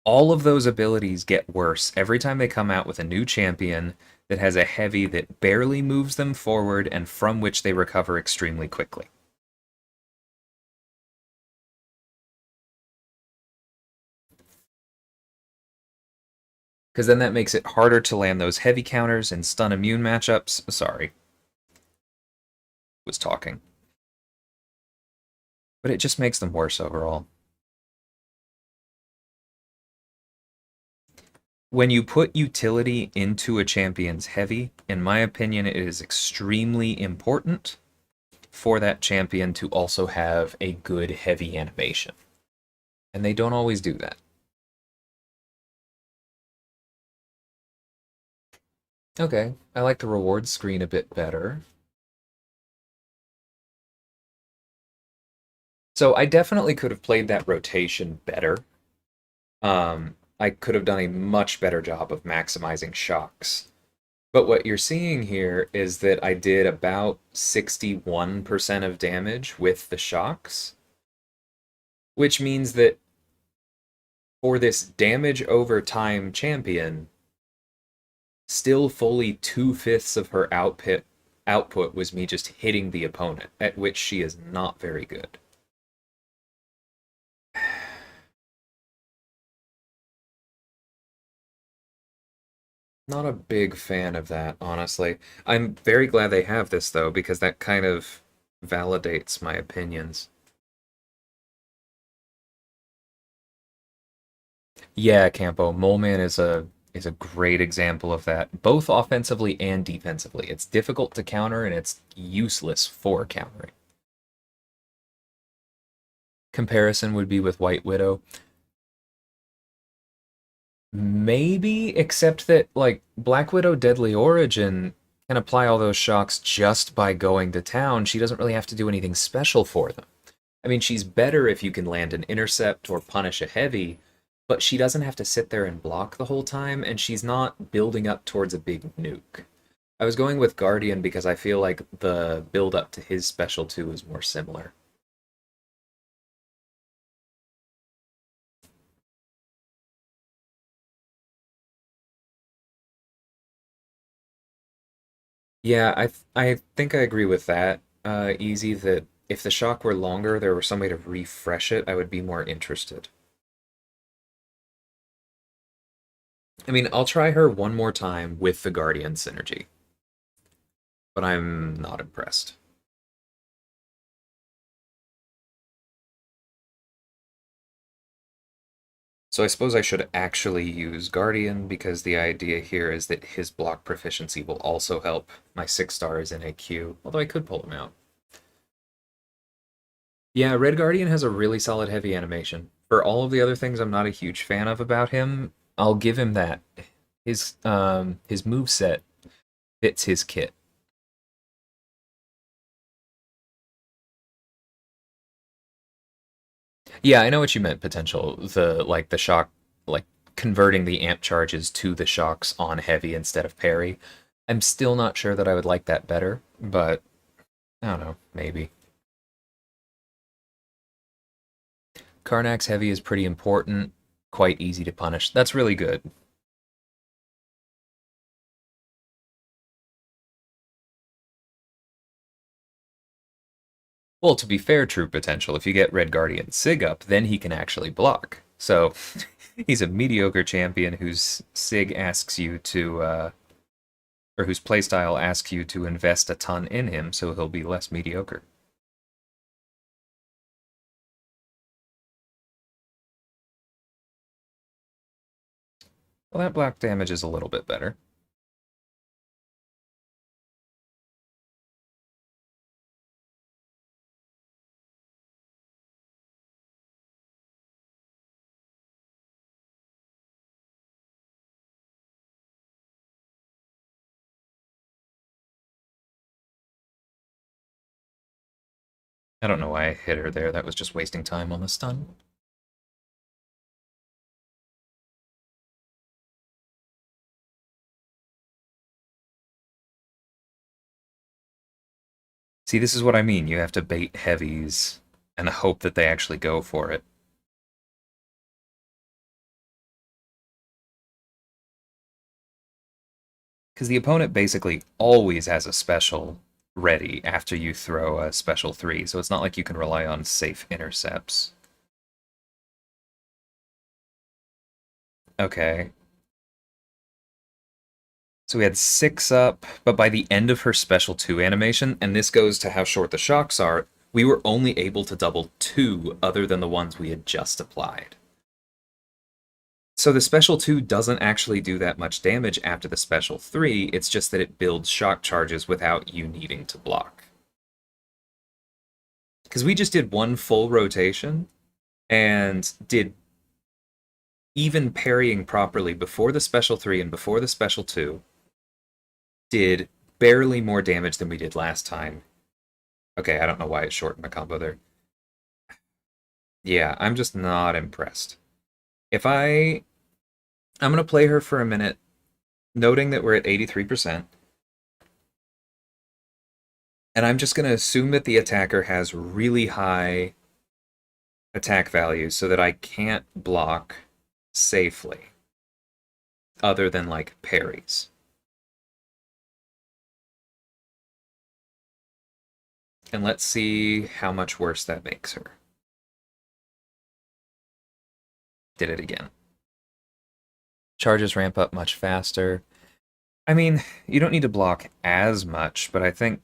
all of those abilities get worse every time they come out with a new champion that has a heavy that barely moves them forward and from which they recover extremely quickly. Because then that makes it harder to land those heavy counters and stun immune matchups. Sorry, was talking. But it just makes them worse overall. When you put utility into a champion's heavy, in my opinion, it is extremely important for that champion to also have a good heavy animation. And they don't always do that. Okay, I like the reward screen a bit better. So I definitely could have played that rotation better. I could have done a much better job of maximizing shocks. But what you're seeing here is that I did about 61% of damage with the shocks, which means that for this damage over time champion, still fully 2/5 of her output was me just hitting the opponent, at which she is not very good. Not a big fan of that, honestly. I'm very glad they have this, though, because that kind of validates my opinions. Yeah, Campo, Moleman is a great example of that, both offensively and defensively. It's difficult to counter and it's useless for countering. Comparison would be with White Widow. Maybe, except that like Black Widow Deadly Origin can apply all those shocks just by going to town. She doesn't really have to do anything special for them. I mean, she's better if you can land an intercept or punish a heavy, but she doesn't have to sit there and block the whole time, and she's not building up towards a big nuke. I was going with Guardian because I feel like the build up to his special 2 is more similar. Yeah, I think I agree with that. Easy that if the shock were longer, there was some way to refresh it, I would be more interested. I mean, I'll try her one more time with the Guardian synergy, but I'm not impressed. So I suppose I should actually use Guardian because the idea here is that his block proficiency will also help my 6 stars in a queue, although I could pull him out. Yeah, Red Guardian has a really solid heavy animation. For all of the other things I'm not a huge fan of about him, I'll give him that. His move set fits his kit. Yeah, I know what you meant, potential. The shock, like converting the amp charges to the shocks on heavy instead of parry. I'm still not sure that I would like that better, but I don't know, maybe. Karnak's heavy is pretty important, quite easy to punish. That's really good. Well, to be fair, true potential, if you get Red Guardian Sig up, then he can actually block. So he's a mediocre champion whose Sig asks you to, or whose playstyle asks you to invest a ton in him, so he'll be less mediocre. Well, that block damage is a little bit better. I don't know why I hit her there. That was just wasting time on the stun. See, this is what I mean. You have to bait heavies and hope that they actually go for it. Because the opponent basically always has a special ready after you throw a special 3, so it's not like you can rely on safe intercepts. Okay. So we had 6 up, but by the end of her special 2 animation, and this goes to how short the shocks are, we were only able to double 2 other than the ones we had just applied. So the special 2 doesn't actually do that much damage after the special 3, it's just that it builds shock charges without you needing to block. Because we just did one full rotation and did even parrying properly before the special 3 and before the special 2, did barely more damage than we did last time. Okay, I don't know why it shortened my combo there. Yeah, I'm just not impressed. I'm going to play her for a minute, noting that we're at 83%. And I'm just going to assume that the attacker has really high attack values so that I can't block safely, other than like parries. And let's see how much worse that makes her. Did it again. Charges ramp up much faster. I mean, you don't need to block as much, but I think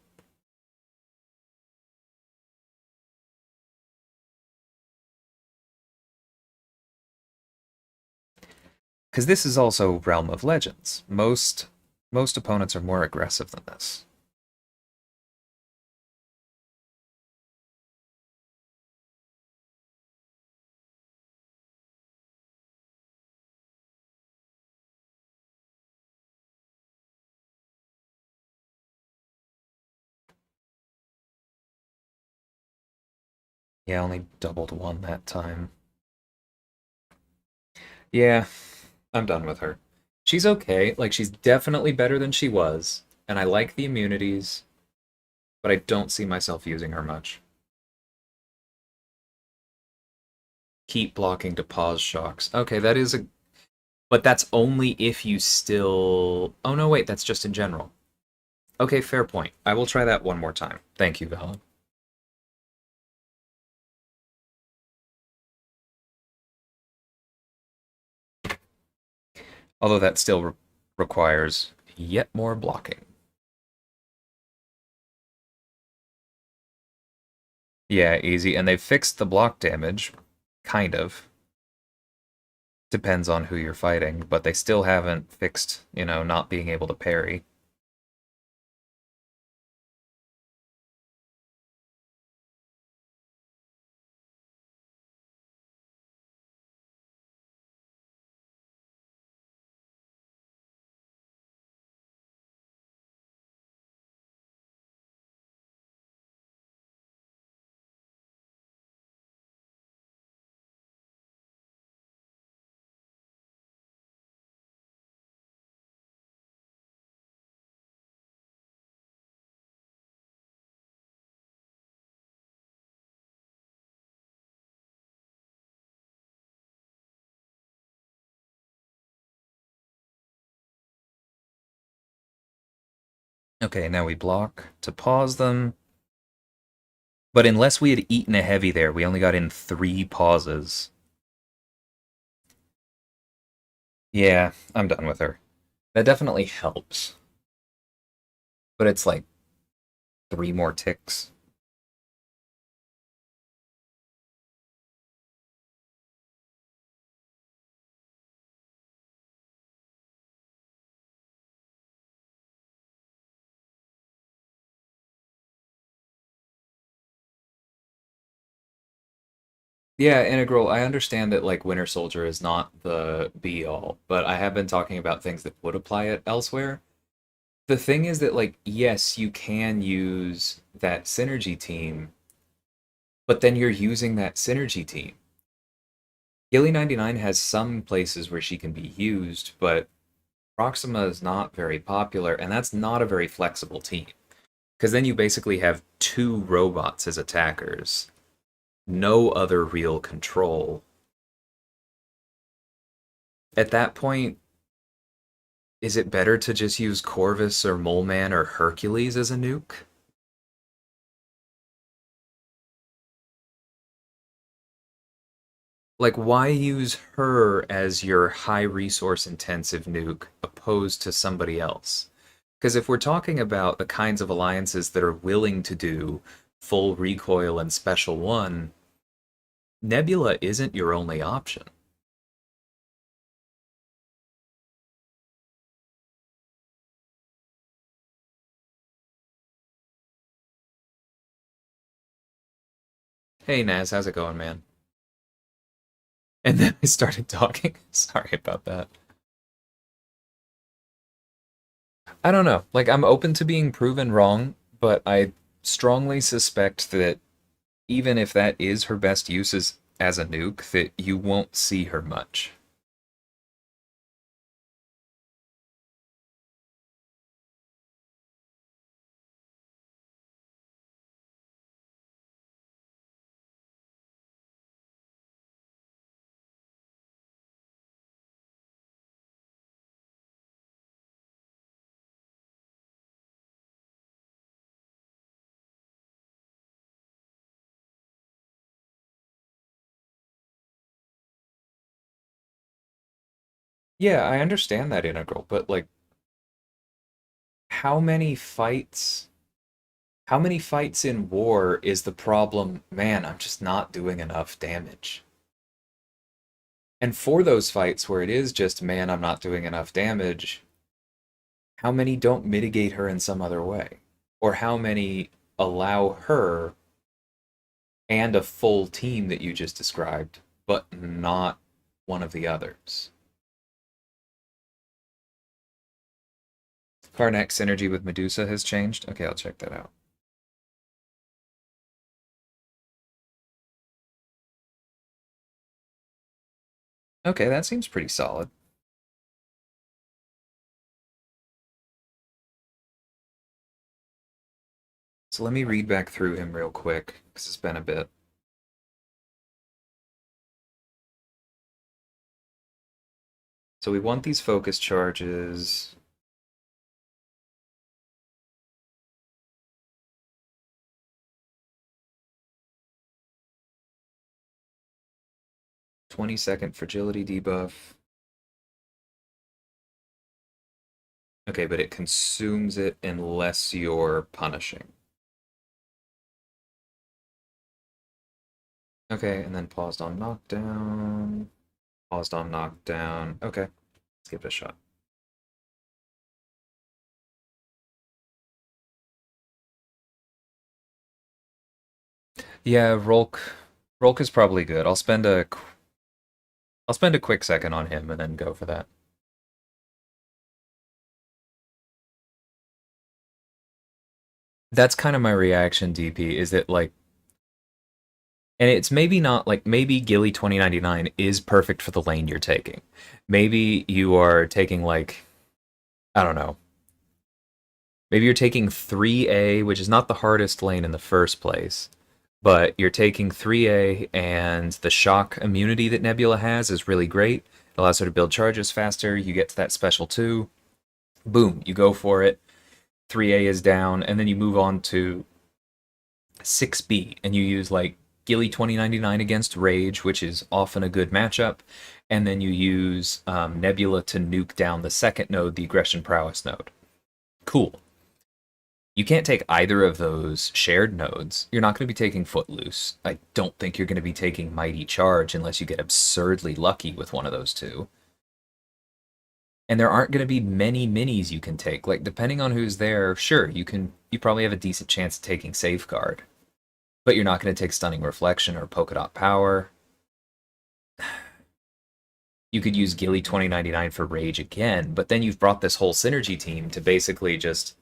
because this is also Realm of Legends. Most opponents are more aggressive than this. Yeah, only doubled 1 that time. Yeah, I'm done with her. She's okay. Like, she's definitely better than she was, and I like the immunities, but I don't see myself using her much. Keep blocking to pause shocks. Okay, that is a... But that's only if you still... Oh, no, wait, that's just in general. Okay, fair point. I will try that one more time. Thank you, Valen. Although that still requires yet more blocking. Yeah, easy. And they've fixed the block damage, kind of. Depends on who you're fighting, but they still haven't fixed, not being able to parry. Okay, now we block to pause them. But unless we had eaten a heavy there, we only got in 3 pauses. Yeah, I'm done with her. That definitely helps. But it's like 3 more ticks. Yeah, Integral, I understand that like Winter Soldier is not the be all, but I have been talking about things that would apply it elsewhere. The thing is that like yes, you can use that synergy team, but then you're using that synergy team. Gilly 99 has some places where she can be used, but Proxima is not very popular, and that's not a very flexible team. Because then you basically have 2 robots as attackers, no other real control. At that point, is it better to just use Corvus or Mole Man or Hercules as a nuke? Like, why use her as your high resource intensive nuke opposed to somebody else? Because if we're talking about the kinds of alliances that are willing to do full recoil and special one, Nebula isn't your only option. Hey Naz, how's it going, man? And then I started talking. Sorry about that. I don't know. Like, I'm open to being proven wrong, but I strongly suspect that even if that is her best use as a nuke, that you won't see her much. Yeah, I understand that integral, but like, how many fights? How many fights in war is the problem? Man, I'm just not doing enough damage. And for those fights where it is just, man, I'm not doing enough damage, how many don't mitigate her in some other way? Or how many allow her and a full team that you just described, but not one of the others? Karnak synergy with Medusa has changed? Okay, I'll check that out. Okay, that seems pretty solid. So let me read back through him real quick, because it's been a bit. So we want these focus charges. 20-second fragility debuff. Okay, but it consumes it unless you're punishing. Okay, and then paused on knockdown. Paused on knockdown. Okay, let's give it a shot. Yeah, Rolk is probably good. I'll spend a quick second on him and then go for that. That's kind of my reaction, DP, is that like, and it's maybe not like, maybe Gilly 2099 is perfect for the lane you're taking. Maybe you are taking like, I don't know, maybe you're taking 3A, which is not the hardest lane in the first place, but you're taking 3A, and the shock immunity that Nebula has is really great. It allows her to build charges faster. You get to that special 2. Boom, you go for it. 3A is down, and then you move on to 6B, and you use like Gilly 2099 against Rage, which is often a good matchup, and then you use Nebula to nuke down the second node, the Aggression Prowess node. Cool. You can't take either of those shared nodes. You're not going to be taking Footloose. I don't think you're going to be taking Mighty Charge unless you get absurdly lucky with one of those two. And there aren't going to be many minis you can take. Like, depending on who's there, sure, you probably have a decent chance of taking Safeguard. But you're not going to take Stunning Reflection or Polka Dot Power. You could use Gilly 2099 for Rage again, but then you've brought this whole synergy team to basically just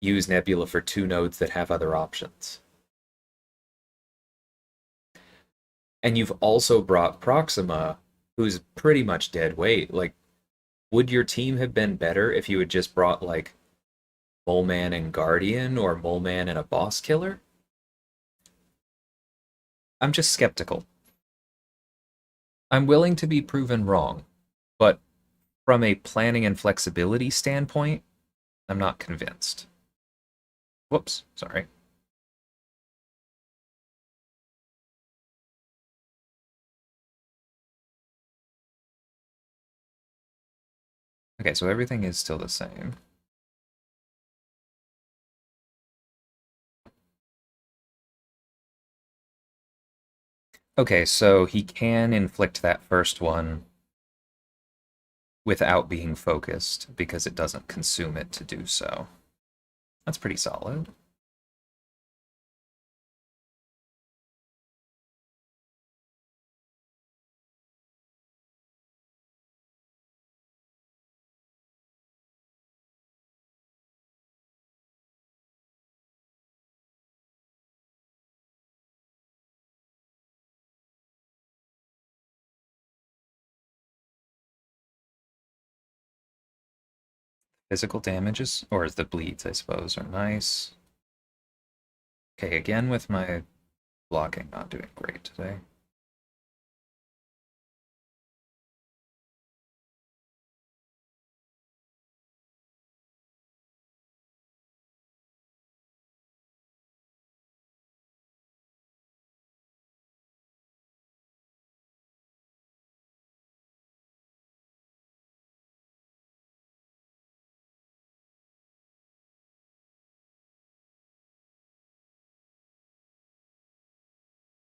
use Nebula for 2 nodes that have other options. And you've also brought Proxima, who's pretty much dead weight. Like, would your team have been better if you had just brought, like, Mole Man and Guardian or Mole Man and a Boss Killer? I'm just skeptical. I'm willing to be proven wrong, but from a planning and flexibility standpoint, I'm not convinced. Whoops, sorry. Okay, so everything is still the same. Okay, so he can inflict that first one without being focused because it doesn't consume it to do so. That's pretty solid. Physical damages, or is the bleeds, I suppose, are nice. Okay, again with my blocking not doing great today.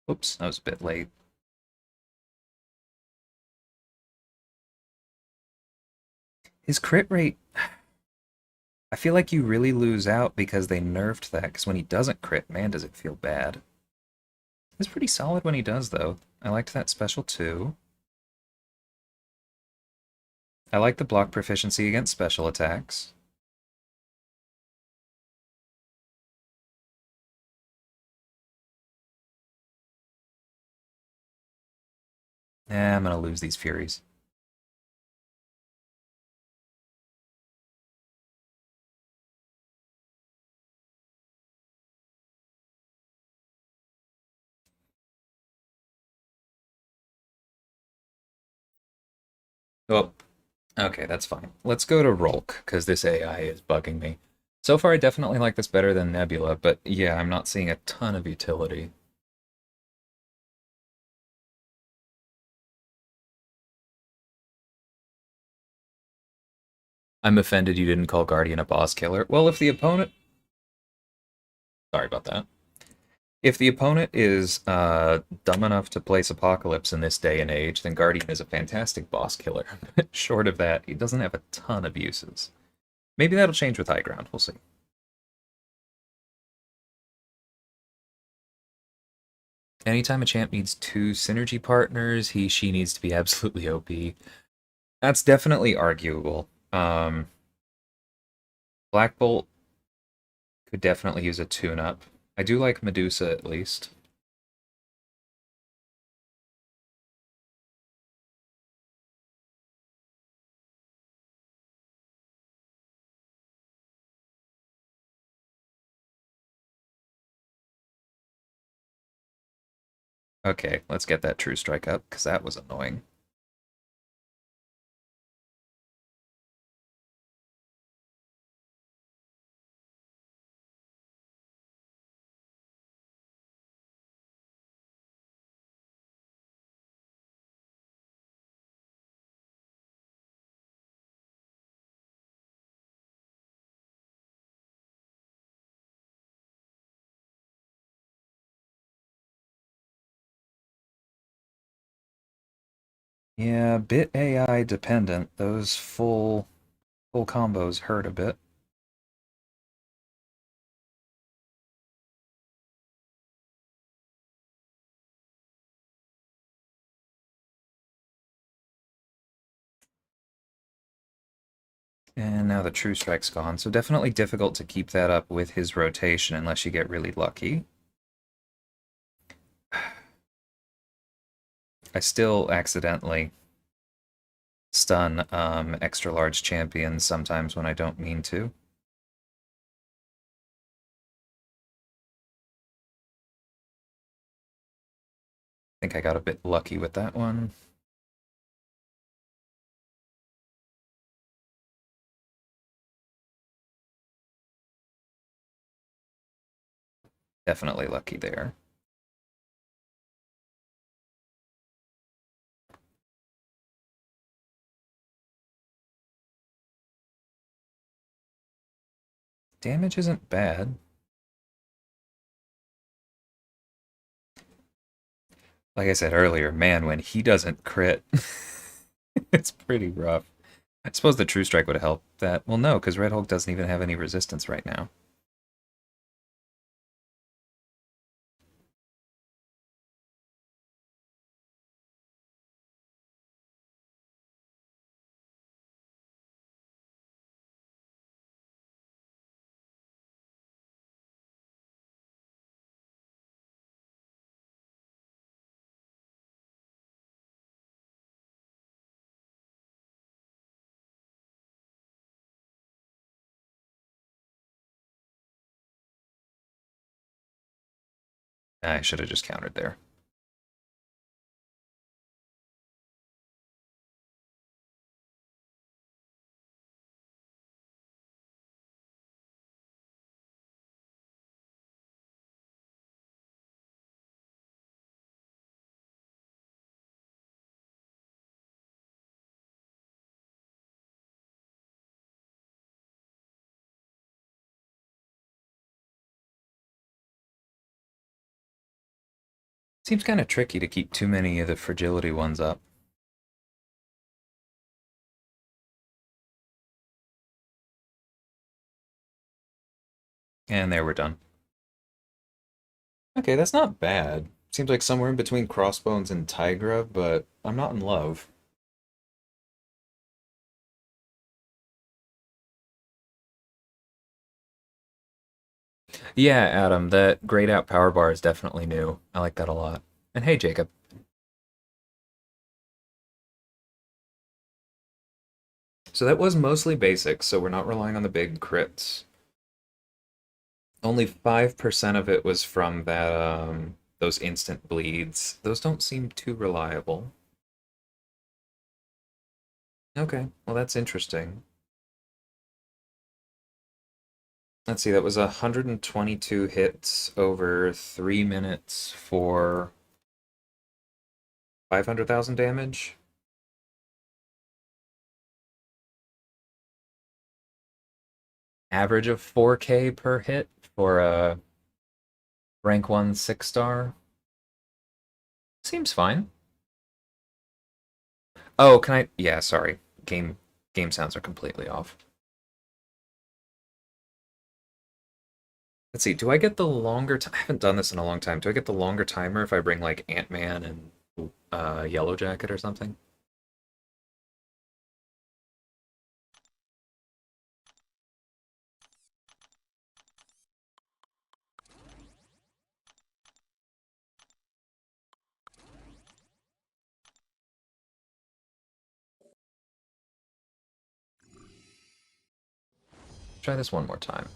Oops, that was a bit late. His crit rate, I feel like you really lose out because they nerfed that, because when he doesn't crit, man, does it feel bad. It's pretty solid when he does, though. I liked that special too. I like the block proficiency against special attacks. I'm gonna lose these Furies. Oh, okay, that's fine. Let's go to Rolk, because this AI is bugging me. So far, I definitely like this better than Nebula, but yeah, I'm not seeing a ton of utility. I'm offended you didn't call Guardian a boss killer. Well, if the opponent... Sorry about that. If the opponent is dumb enough to place Apocalypse in this day and age, then Guardian is a fantastic boss killer. Short of that, he doesn't have a ton of uses. Maybe that'll change with High Ground, we'll see. Anytime a champ needs two synergy partners, she needs to be absolutely OP. That's definitely arguable. Black Bolt could definitely use a tune-up. I do like Medusa at least. Okay, let's get that True Strike up, because that was annoying. Yeah, bit AI dependent. Those full combos hurt a bit. And now the True Strike's gone, so definitely difficult to keep that up with his rotation unless you get really lucky. I still accidentally stun extra large champions sometimes when I don't mean to. I think I got a bit lucky with that one. Definitely lucky there. Damage isn't bad. Like I said earlier, man, when he doesn't crit, it's pretty rough. I suppose the True Strike would have helped that. Well, no, because Red Hulk doesn't even have any resistance right now. I should have just countered there. Seems kind of tricky to keep too many of the fragility ones up. And there we're done. Okay, that's not bad. Seems like somewhere in between Crossbones and Tigra, but I'm not in love. Yeah, Adam, that grayed out power bar is definitely new. I like that a lot. And hey, Jacob. So that was mostly basic, so we're not relying on the big crits. Only 5% of it was from that those instant bleeds. Those don't seem too reliable. Okay, well that's interesting. Let's see, that was 122 hits over 3 minutes for 500,000 damage. Average of 4K per hit for a rank 1 6-star. Seems fine. Oh, can I? Yeah, sorry. Game sounds are completely off. Let's see. Do I get the longer time? I haven't done this in a long time. Do I get the longer timer if I bring like Ant-Man and Yellow Jacket or something? Try this one more time.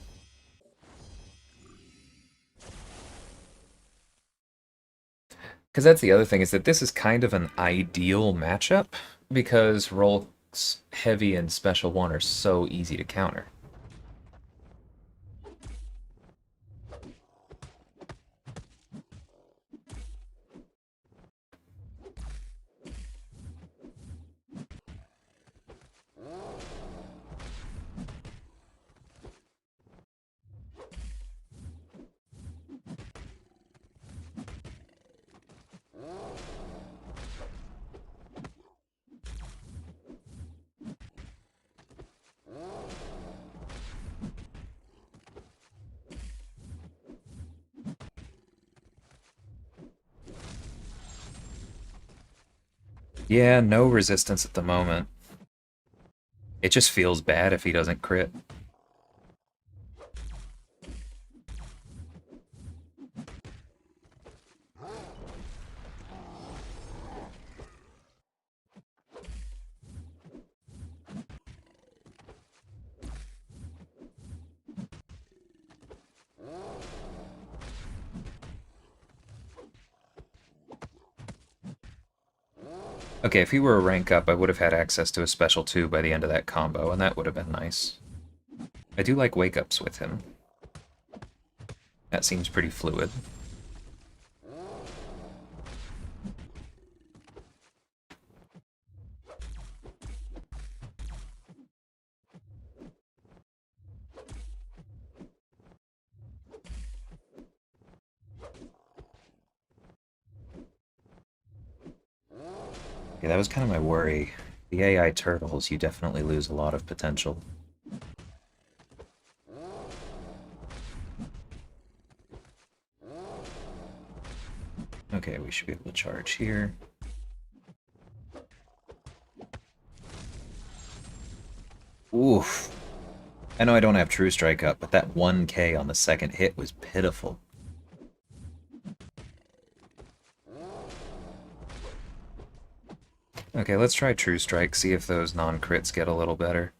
Because that's the other thing is that this is kind of an ideal matchup because Rolk's heavy and special one are so easy to counter. Yeah, no resistance at the moment. It just feels bad if he doesn't crit. Okay, if he were a rank up, I would have had access to a special 2 by the end of that combo, and that would have been nice. I do like wake-ups with him. That seems pretty fluid. Yeah, that was kind of my worry. The AI turtles, you definitely lose a lot of potential. Okay, we should be able to charge here. Oof. I know I don't have True Strike up, but that 1k on the second hit was pitiful. Okay, let's try True Strike, see if those non-crits get a little better.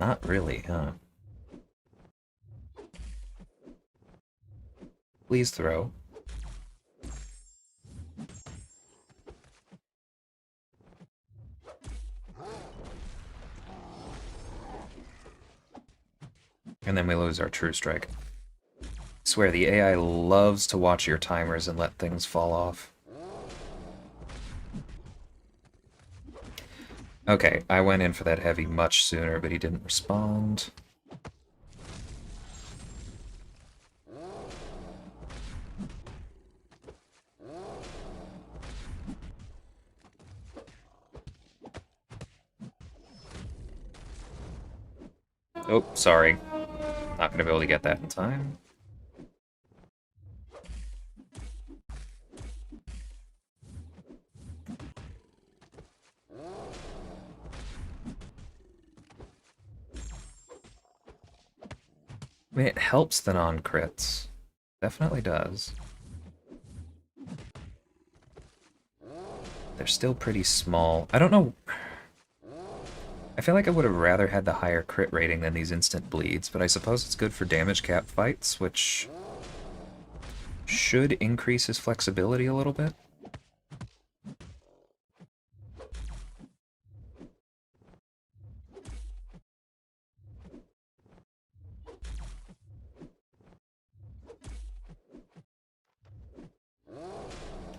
Not really, huh? Please throw. And then we lose our True Strike. I swear, the AI loves to watch your timers and let things fall off. Okay, I went in for that heavy much sooner, but he didn't respond. Oh, sorry. Not gonna be able to get that in time. I mean, it helps the non-crits. Definitely does. They're still pretty small. I don't know. I feel like I would have rather had the higher crit rating than these instant bleeds, but I suppose it's good for damage cap fights, which should increase his flexibility a little bit.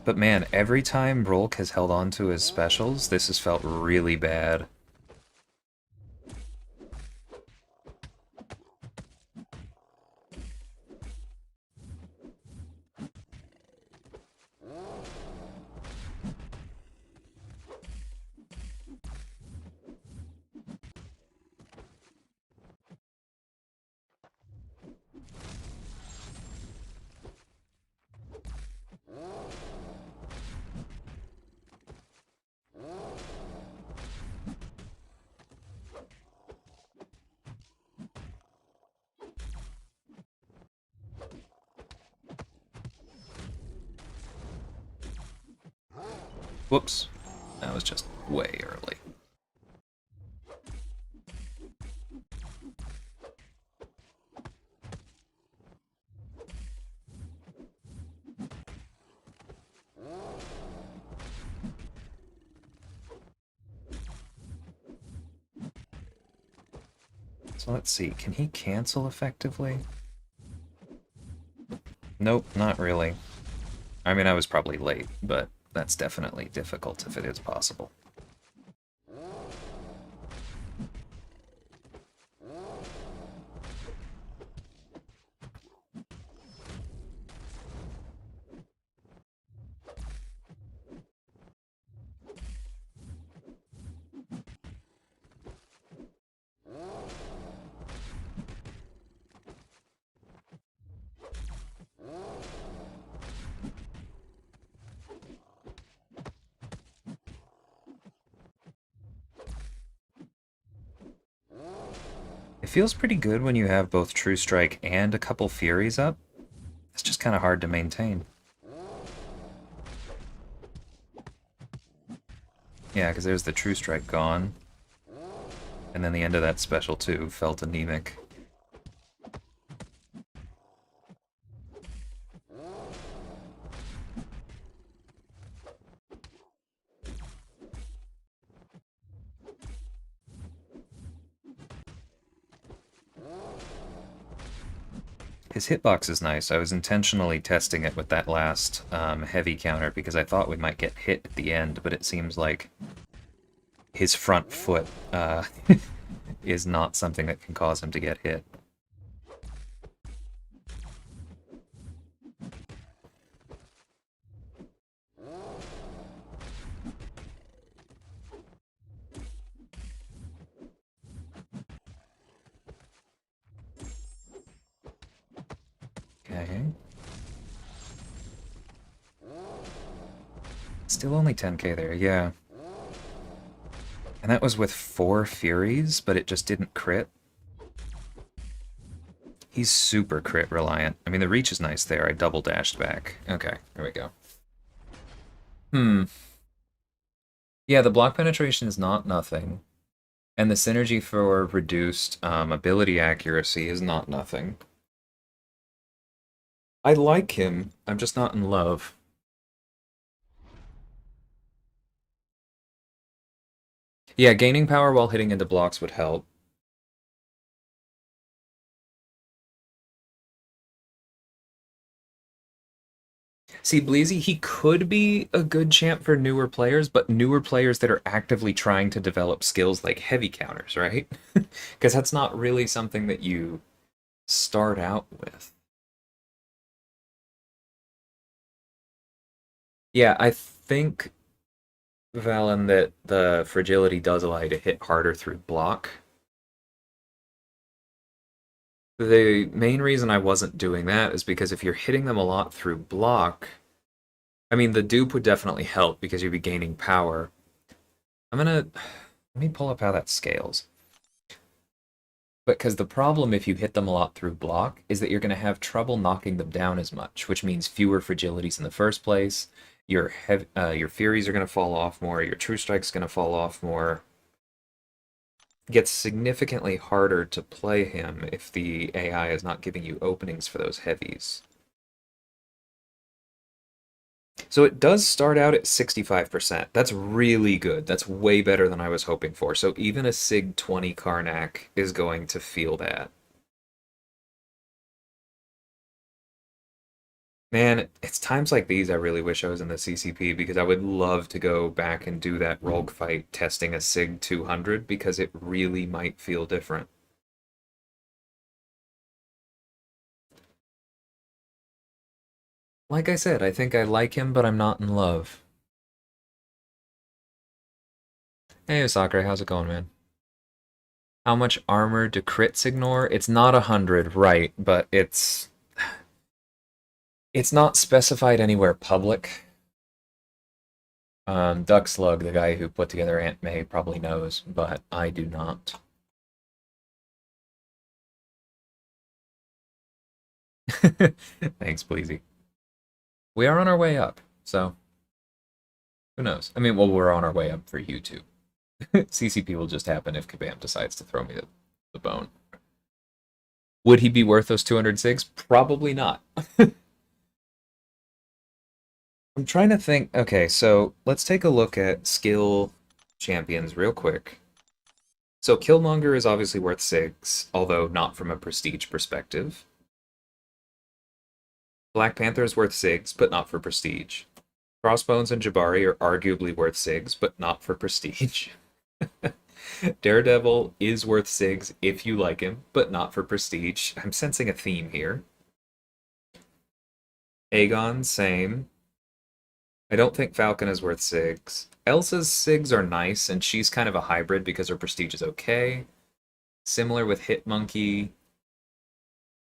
But man, every time Rolk has held on to his specials, this has felt really bad. Whoops. That was just way early. So let's see, can he cancel effectively? Nope, not really. I mean, I was probably late, but that's definitely difficult if it is possible. It feels pretty good when you have both True Strike and a couple Furies up. It's just kind of hard to maintain. Yeah, because there's the True Strike gone. And then the end of that special too felt anemic. His hitbox is nice. I was intentionally testing it with that last heavy counter because I thought we might get hit at the end, but it seems like his front foot is not something that can cause him to get hit. Still only 10k there, yeah. And that was with 4 Furies, but it just didn't crit. He's super crit reliant. I mean, the reach is nice there. I double dashed back. Okay, there we go. Yeah, the block penetration is not nothing. And the synergy for reduced ability accuracy is not nothing. I like him. I'm just not in love. Yeah, gaining power while hitting into blocks would help. See, Bleezy, he could be a good champ for newer players, but newer players that are actively trying to develop skills like heavy counters, right? Because that's not really something that you start out with. Yeah, I think, Valen, that the fragility does allow you to hit harder through block. The main reason I wasn't doing that is because if you're hitting them a lot through block, I mean, the dupe would definitely help because you'd be gaining power. Let me pull up how that scales. But because the problem if you hit them a lot through block is that you're going to have trouble knocking them down as much, which means fewer fragilities in the first place. Your Furies are going to fall off more. Your True Strike's going to fall off more. It gets significantly harder to play him if the AI is not giving you openings for those heavies. So it does start out at 65%. That's really good. That's way better than I was hoping for. So even a Sig 20 Karnak is going to feel that. Man, it's times like these I really wish I was in the CCP because I would love to go back and do that rogue fight testing a Sig 200 because it really might feel different. Like I said, I think I like him, but I'm not in love. Hey, Osakure, how's it going, man? How much armor do crits ignore? It's not 100, right, but it's not specified anywhere public. Duck Slug, the guy who put together Aunt May, probably knows, but I do not. Thanks, Pleasy. We are on our way up, so who knows? I mean, well, we're on our way up for YouTube. CCP will just happen if Kabam decides to throw me the bone. Would he be worth those 206? Probably not. I'm trying to think. Okay, so let's take a look at skill champions real quick. So Killmonger is obviously worth 6, although not from a prestige perspective. Black Panther is worth 6, but not for prestige. Crossbones and Jabari are arguably worth 6, but not for prestige. Daredevil is worth 6 if you like him, but not for prestige. I'm sensing a theme here. Aegon, same. I don't think Falcon is worth 6. Elsa's SIGs are nice, and she's kind of a hybrid because her prestige is okay. Similar with Hitmonkey.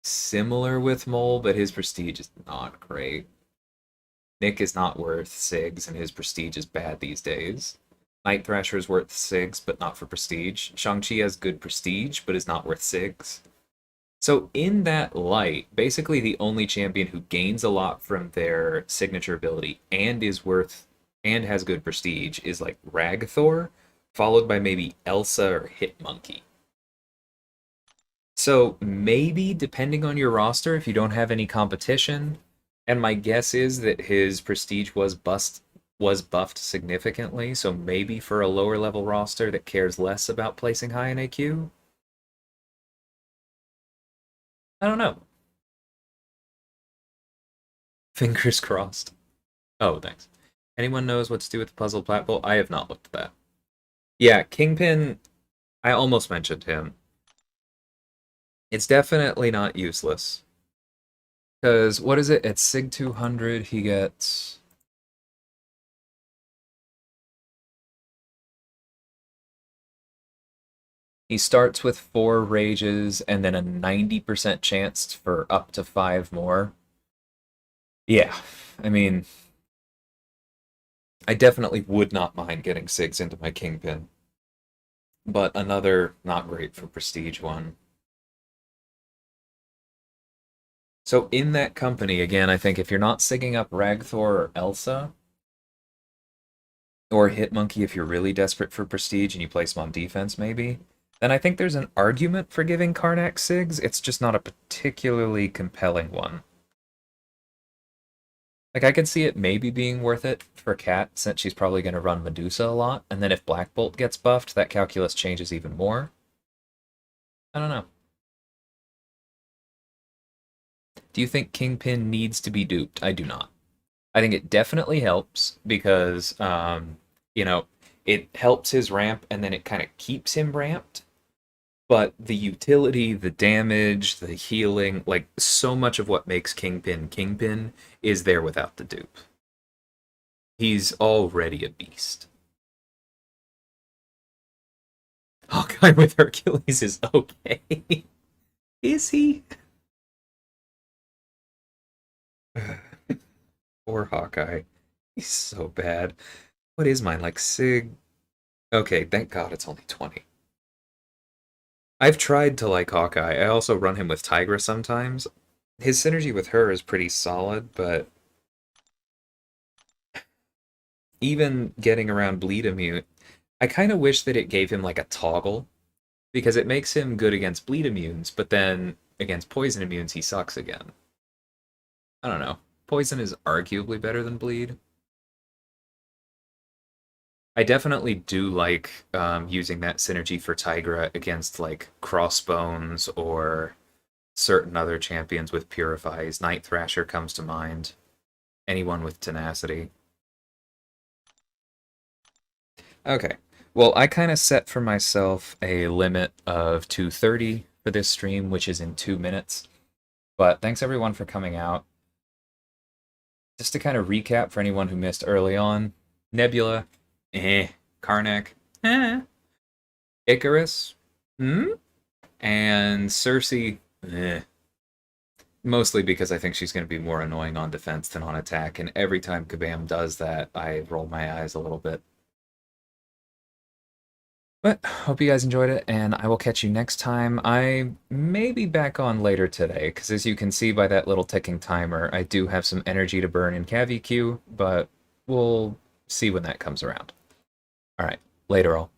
Similar with Mole, but his prestige is not great. Nick is not worth 6, and his prestige is bad these days. Night Thrasher is worth 6, but not for prestige. Shang-Chi has good prestige, but is not worth 6. So in that light, basically the only champion who gains a lot from their signature ability and is worth and has good prestige is like Ragthor, followed by maybe Elsa or Hitmonkey. So maybe depending on your roster, if you don't have any competition, and my guess is that his prestige was buffed significantly, so maybe for a lower level roster that cares less about placing high in AQ, I don't know. Fingers crossed. Oh, thanks. Anyone knows what to do with the puzzle platform? I have not looked at that. Yeah, Kingpin, I almost mentioned him. It's definitely not useless. Because, what is it? At Sig 200, he gets... He starts with 4 rages and then a 90% chance for up to 5 more. Yeah, I mean, I definitely would not mind getting Sigs into my Kingpin, but another not great for Prestige one. So in that company, again, I think if you're not sigging up Ragthor or Elsa, or Hitmonkey if you're really desperate for Prestige and you place him on defense maybe, then I think there's an argument for giving Karnak Sigs. It's just not a particularly compelling one. Like, I could see it maybe being worth it for Cat, since she's probably going to run Medusa a lot, and then if Black Bolt gets buffed, that calculus changes even more. I don't know. Do you think Kingpin needs to be duped? I do not. I think it definitely helps because, you know, it helps his ramp and then it kind of keeps him ramped. But the utility, the damage, the healing, like so much of what makes Kingpin Kingpin is there without the dupe. He's already a beast. Hawkeye with Hercules is okay. Is he? Or Hawkeye. He's so bad. What is mine? Like Sig? Okay, thank God it's only 20. I've tried to like Hawkeye. I also run him with Tigra sometimes. His synergy with her is pretty solid, but even getting around Bleed Immune, I kind of wish that it gave him like a toggle because it makes him good against Bleed Immunes, but then against Poison Immunes he sucks again. I don't know. Poison is arguably better than Bleed. I definitely do like using that synergy for Tigra against like Crossbones or certain other champions with Purifies. Night Thrasher comes to mind. Anyone with Tenacity. Okay. Well, I kind of set for myself a limit of 2:30 for this stream, which is in 2 minutes. But thanks everyone for coming out. Just to kind of recap for anyone who missed early on, Nebula, Karnak, Icarus, and Cersei, Mostly because I think she's going to be more annoying on defense than on attack, and every time Kabam does that, I roll my eyes a little bit. But hope you guys enjoyed it, and I will catch you next time. I may be back on later today, because as you can see by that little ticking timer, I do have some energy to burn in CaviQ, but we'll see when that comes around. Alright, later all.